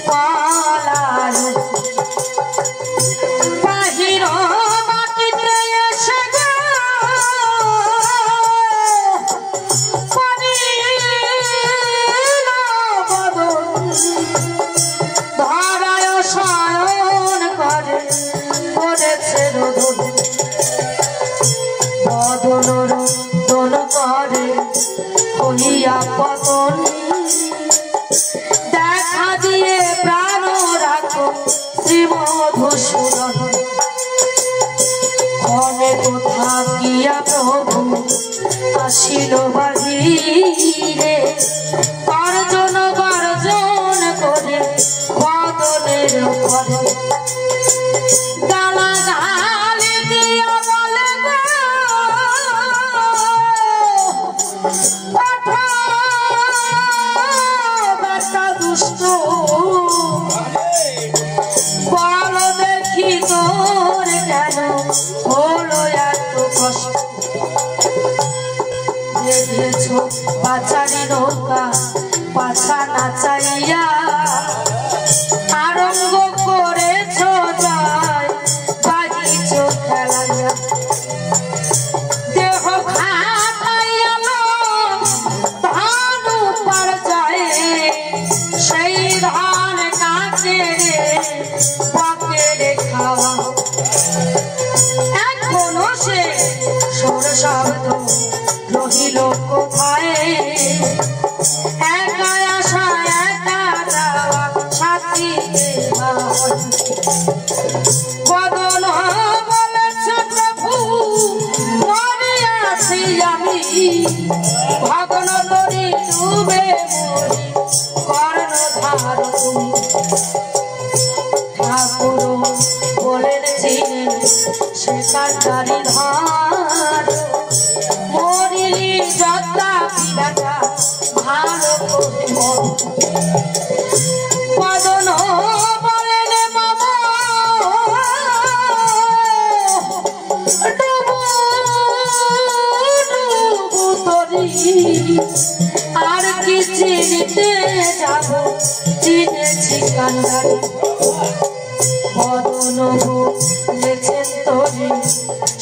পালাল বাহির মাটিতে এসে ধরায় শয়ন করে করেছে রোদন বদন রোদন করে হইয়া পতন দেখা দিয়ে প্রাণ রাখো শ্রীমধুসূদন অনেক থাকিয়া প্রভু আসিল বাহিরে গর্জন গর্জন করে বদনের উপরে গালা গালি দিয়া বলে বেটা দুষ্ট বল দেখি তোর কেন হলো এত কষ্ট দেখেছ পাচারি নৌকা পাছা নাচাইয়া আরম্ভ করেছ যায় বাজিছ খেলাইয়া দেহ খাটাইয়া ধান উপার যায় সেই ধান কাছে পকেটে খাওয়া এখনো সে সুর শব্দ রহিল কোথায় একা আসা একা যাওয়া সাথী বদন বলেছে প্রভু মনে আছি আমি ভগন তরি ডুবে মরি কর্ণধার তুমি ঠাকুর বলেছিলেন সে কাটারি ধার মরিলি যত্রা পিলাটা ভালো করে বদন বলেন মামা ডুবু ডুবু তরি আর কি চিনিতে যাব চিনেছি কান্দারি বদন বলেছেন তরি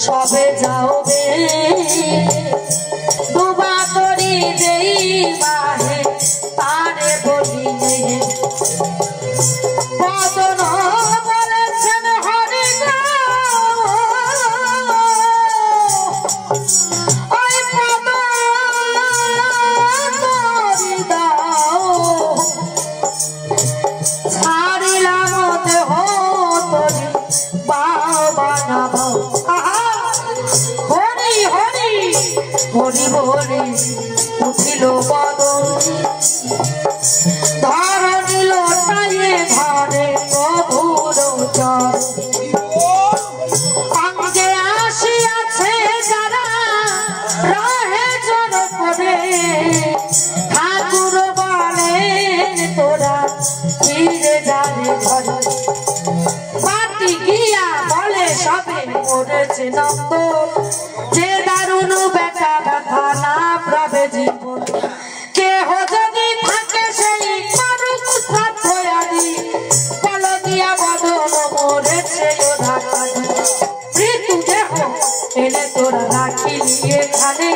সবে যাওবে ডুবা তরি যেই বাহে তারে বলিলে বদন বলেছেন হরি ওই পদ তরি দাও ছাড়িলাম দেহ তরি বাবা না হরি হরি হরি বলে উঠিল বদন ধরণী লোটাইয়ে ধরে প্রভুর চর অঙ্গে আসিয়াছে যারা রহে জোর করে ঠাকুর বলেন তোরা ফিরে যাবে ঘরে পাটি গিয়া বলে সবে করেছে নন্দ যে দারুণ বেটা ব্যথা না প্রবে জীবন কেহ যদি থাকে সেই মানুষ সাথে আদি বল তোরা রাখিলি এখানে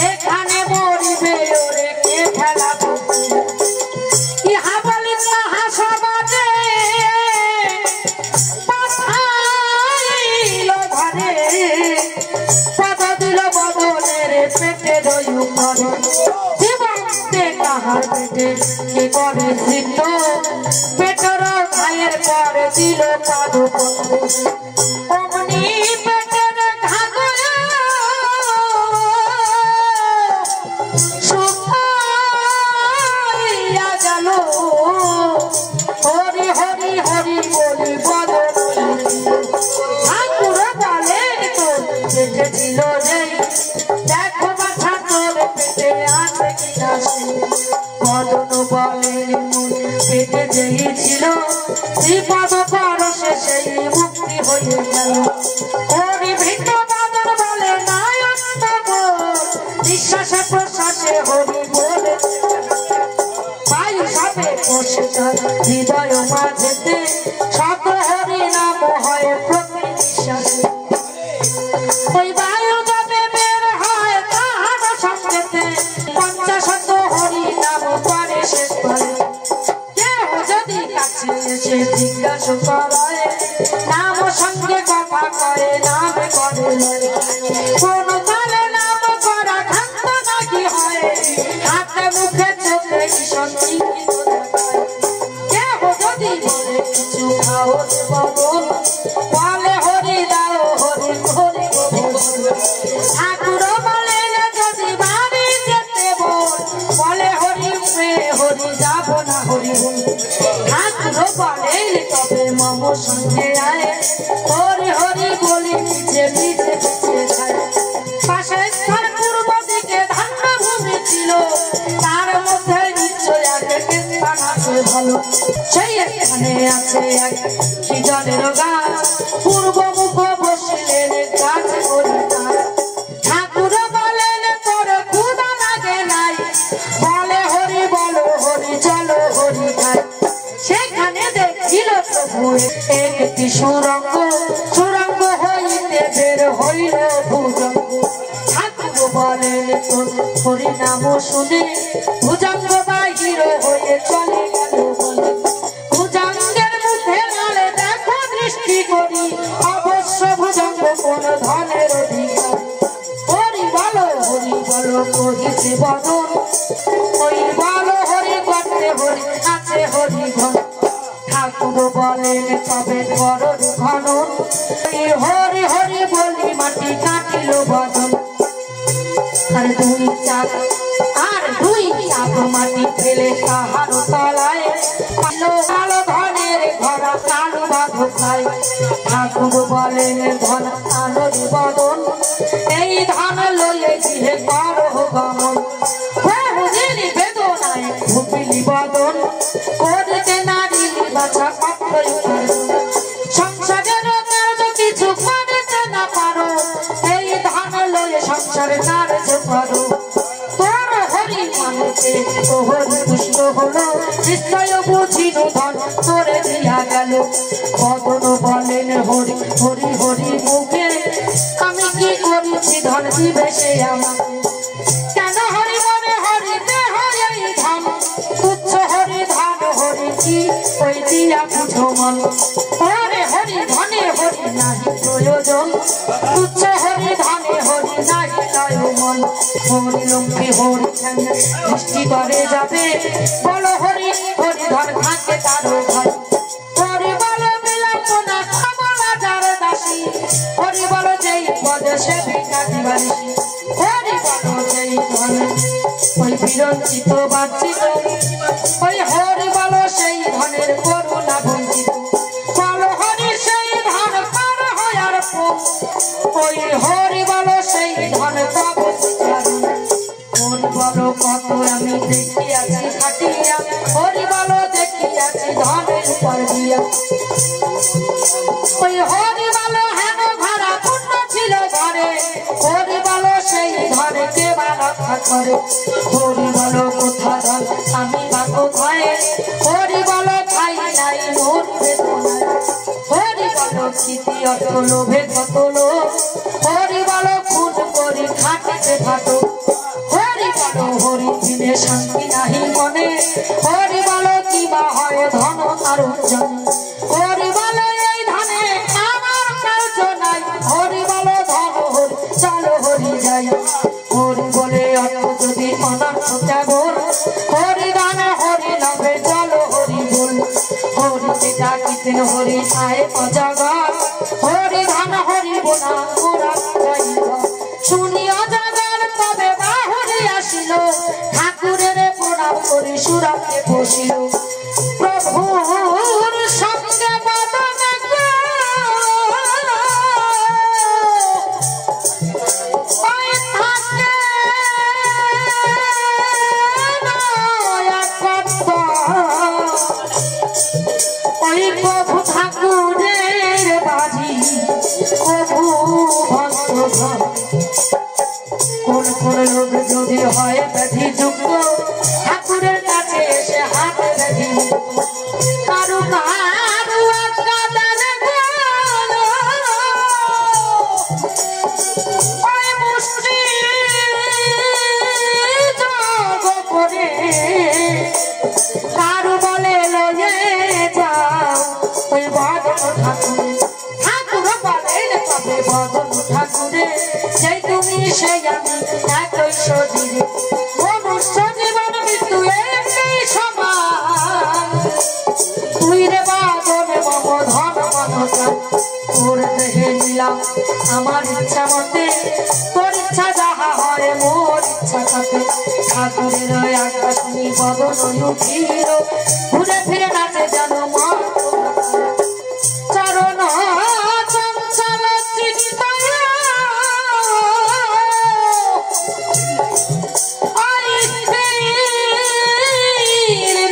এখানে মরিবে ওরে কে খেলা ইহা বলি তাহা সমাজে পাঠাইল ঘরে পদ দিল বদনের পেটে রয়ু করে জীবনতে কাহার পেটে কে করে জিত পেটর ভাইয়ের পরে দিল কাদু অমনি পেটের ঘাগরে শুকাইয়া গেল হরি হরি হরি বলি বদন ঠাকুর বলে তোর পেটে দিল রে দেখো মাথা তোর পেটে আছে কিনা বদন বলে পেটে যেই ছিল শ্রীপদ পরশে সেই মুক্তি হয়ে গেল হরি ভিন্ন বদন বলে নাই নিঃশ্বাসে প্রশ্বাসে হরি বলে বায়ু সবে বসে হৃদয় মাঝেতে শত হরি নাম হয় প্রতি নিঃশ্বাসে ওই বায়ু যাবে বের হয় তাহার সঙ্গেতে 50 হরি নাম করে শেষ করে কেউ যদি কাছে এসে জিজ্ঞাসা করে নাম সঙ্গে কথা কয়ে নামে করে কোন কালে নাম করা খান্ত নাকি হয় হাতে মুখে চোখে সঞ্চিত কেউ যদি বলে কিছু খাও বদল বলে হরি দাও হরি হরি ঠাকুর বলে যদি বাড়ি যেতে বলে হরি হরি যাব না হরি ঠাকুর বলে তবে মম সঙ্গে আয় হরি হরি বলি পিছে পিছে পিছে যায় পাশে স্থান পূর্ব দিকে ধান্য ভূমি ছিল তার মধ্যে নিশ্চয় আগে স্থান আছে ভালো সেই স্থানে আছে এক খিজনের গাছ পূর্ব মুখ বসিলেন গাছ করি ঠাকুর বলেন তোর ক্ষুধা লাগে নাই বলে হরি বলো হরি চলো হরি খাই সেখানে দেখিল প্রভু একটি সুরঙ্গ সুরঙ্গ হইতে বের হইল ভুজঙ্গ ঠাকুর বলেন তোর হরি নাম শুনে ভুজঙ্গ বাহির হয়ে চলে গেল বলে ভুজঙ্গের মুখে নালে দেখো দৃষ্টি করি অবশ্য ভুজঙ্গ কোন ধনের অধিকার হরি বলো কহিছে বদন ওই বলো হরি করতে হরি আছে হরি ঘন ঠাকুর বলেন তবে বড় ঘন হরি হরি বলি মাটি কাটিল বদন আর দুই চাপ মাটি ফেলে তাহার তলায় কালো কালো ধনের ঘরা কালো বাঁধ খায় ঠাকুর বলেন ধন আলোর বদন এই ধান লইয়ে গিয়ে বড় গমন বহুদিন বেদনায় ভুপিলি বদন করতে নারিলি বাছা অক্ষয় সংসারের কার্য কিছু করতে না পারো এই ধান লইয়ে সংসারে কার্য করো তোর হরি মানতে হরি পুষ্ট হলো নিশ্চয় বুঝিনু ধন তোরে দিয়া গেল বদন বলেন হরি হরি হরি মুখে আমি কি করেছি ধন দিবে সে আমাকে কেন হরি মনে হরি হরি ধন তুচ্ছ হরি ধান হরি কি ওই দিয়া বুঝো মন হরে হরি ধনে হরি নাহি প্রয়োজন তুচ্ছ হরি ধানে হরি নাহি লয় মন হরি লক্ষ্মী হরি দৃষ্টি করে যাবে বলো হরি হরি ধন থাকে তারও ভাই হরি বলো বিলাপ না খাবলা যার দাসী হরি বলো যেই পদে সে ভিকা দিবাসী হরি বলো যেই ধনে ওই বিরঞ্চিত বাঞ্ছিত ওই হরি বলো সেই ধনের করুণা বঞ্চিত বলো হরি সেই ধন পার হয়ার ওই হরি বলো সেই ধন তব কোন বলো কত আমি দেখিয়াছি খাটিয়া হরি বলো দেখিয়াছি ধনের উপর দিয়া ওই হরি বলো হেন ভাড়া পূর্ণ ছিল ঘরে হরি বলো সেই ধরে কে বা রক্ষা করে হরি বলো কোথা ধন আমি বা কোথায় হরি বলো খাই নাই মোর বেদনায় হরি বলো স্মৃতি অর্থ লোভে কত লোক হরি বলো খুন করি খাটিতে ফাটো হরি বলো হরি দিনে শান্তি নাহি মনে হরি বলো কি বা হয় ধন কারণ জানে হরি বলো এই ধানে আমার কার্য নাই হরি বলো ধন হরি চলো হরি যাই হরি বলে অর্থ যদি অনর্থ কেবল হরি দান হরি লাভে চলো হরি বল হরিতে ডাকিতেন হরি আয় অজগর হরি ধান হরি বোনা মোরা যাই শুনি অজগর তবে বাহুরি আসিল ঠাকুরের প্রণাম করি সুরাতে বসিল প্রভুর সঙ্গে বদনে ওই প্রভু ঠাকুরের বাজি প্রভু ভক্ত কোন কোন লোক যদি হয় ব্যাধি যুক্ত ঠাকুরের কাছে এসে হাত ব্যাধি কারু কারু ওই মুষ্টি যোগ করে কারু বলে লয়ে যাও ওই বদন ঠাকুর ঠাকুর বলেন তবে বদন ঠাকুরে সেই তুমি সেই আমি একই শরীরে মনুষ্য জীবন মৃত্যু একই সমান তুই রে বদন মম ধন মনতা তোর দেহে নিলাম আমার ইচ্ছা মতে তোর ইচ্ছা যাহা হয় মোর ইচ্ছা তাতে ঠাকুরের আজ্ঞা শুনি বদন উঠিল ঘুরে ফিরে নাচে জানো মা চরণ চঞ্চল চিত্ত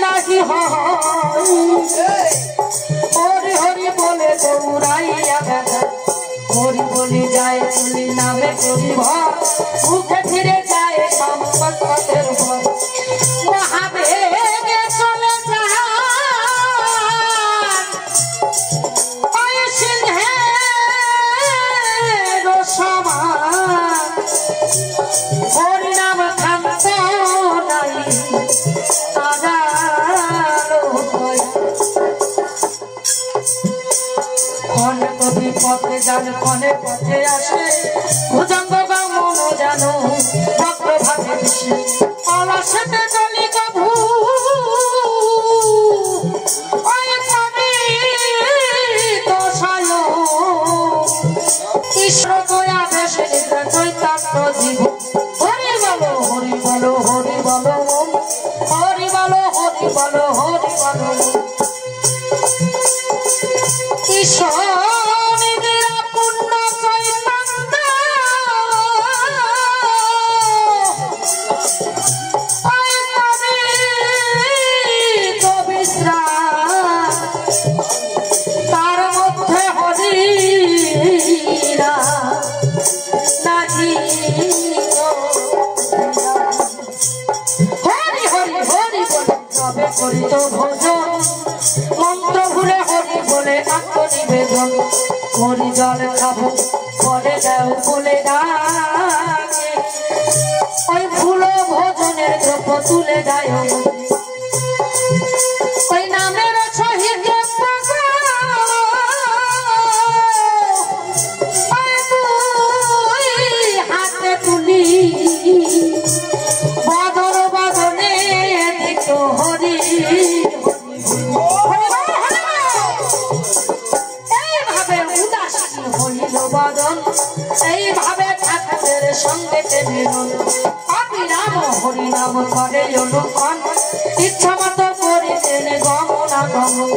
নাহি হরি হরি বলে দৌড়াইয়া দেখা হরি বলি যায় চলি নামে করি ভর মুখে ফিরে যায় সম্পদ পথের ভর মহাবেগে চলে যায় ওই সিংহের সমান হরি নাম খান্ত নাই কনে কবি পথে যান কনে পথে আসে ভুজঙ্গ মন জানো বক্র ভাবে বেশি অলসতে চলি কভু ওই কবি দশায় কৃষ্ণ দয়া বেশে চৈতন্য জীব হরি বলো হরি বলো হরি বলো হরি বলো হরি বলো হরি বলো ঈশ্বর পূর্ণ চৈতন্য তার মধ্যে হরিরা নাহি হরি হরি হরি বলে তবে করিত ভোজন মন্ত্র ভুলে হরি বলে আত্মনিবেদন হরি জল খাবো বলে দাও বলে ডাকে ওই ফুল ভোজনের দ্রব্য তুলে দেয় ওই নামের সহিত হাতে তুলি বদর বদনে দেখো হরি এইভাবে উদাসী হইল বদন এইভাবে ঠাকুরের সঙ্গে মিলন অবিরাম হরিনাম করে অনুকন ইচ্ছা মতো করিতেন গমনাগমন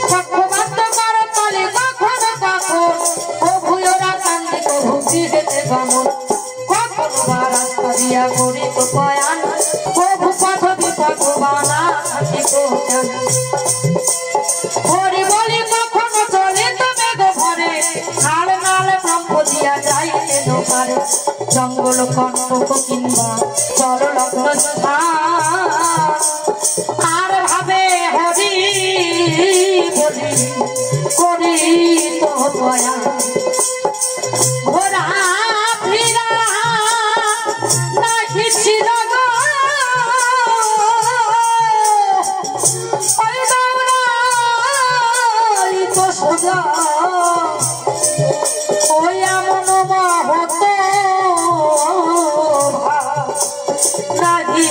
চক্রবাদ্য কর তলে কখন কখন প্রভুরা কান্দি প্রভু গৃহেতে গমন কখন বা রাস্তা দিয়া করিত পয়ান প্রভু পথ বিপদ বানা থাকিত হরি বলি কখনো চলে তবে গোভরে খাল নাল ব্রহ্ম দিয়া যাইতে নৌকারে জঙ্গল কণ্টক কিংবা জল লগ্ন স্থান আর ভাবে হরি বলি করি তো সোজা ওই এমন মহত নাহি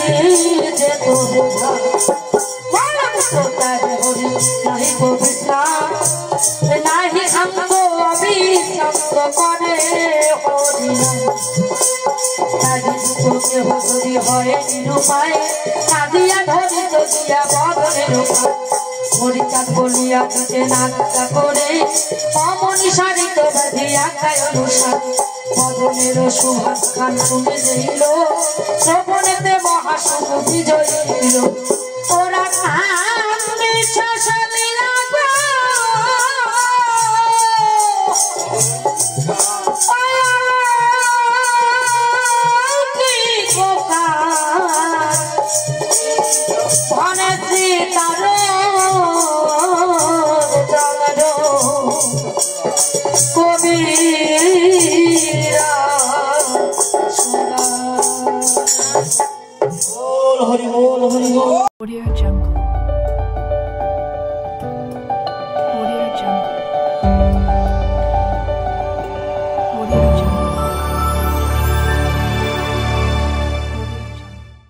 যে তো বোঝা হরি নাহি পবিত্রা নাহি অঙ্গ অবিশ্বাস্ত করে হরি তোকে হরি হয় নিরুপায় কাঁদিয়া ধরি দিয়া বদনের হরিচাঁদ বলিয়া দিতে নাচা করে অমনিসারিত বাঁধিয়া খায় অনুসার বদনের সুভাষ খান শুনে দিল শ্রবণেতে মহাশুভ বিজয়ী দিল ওরা বিশ্বাস লীলা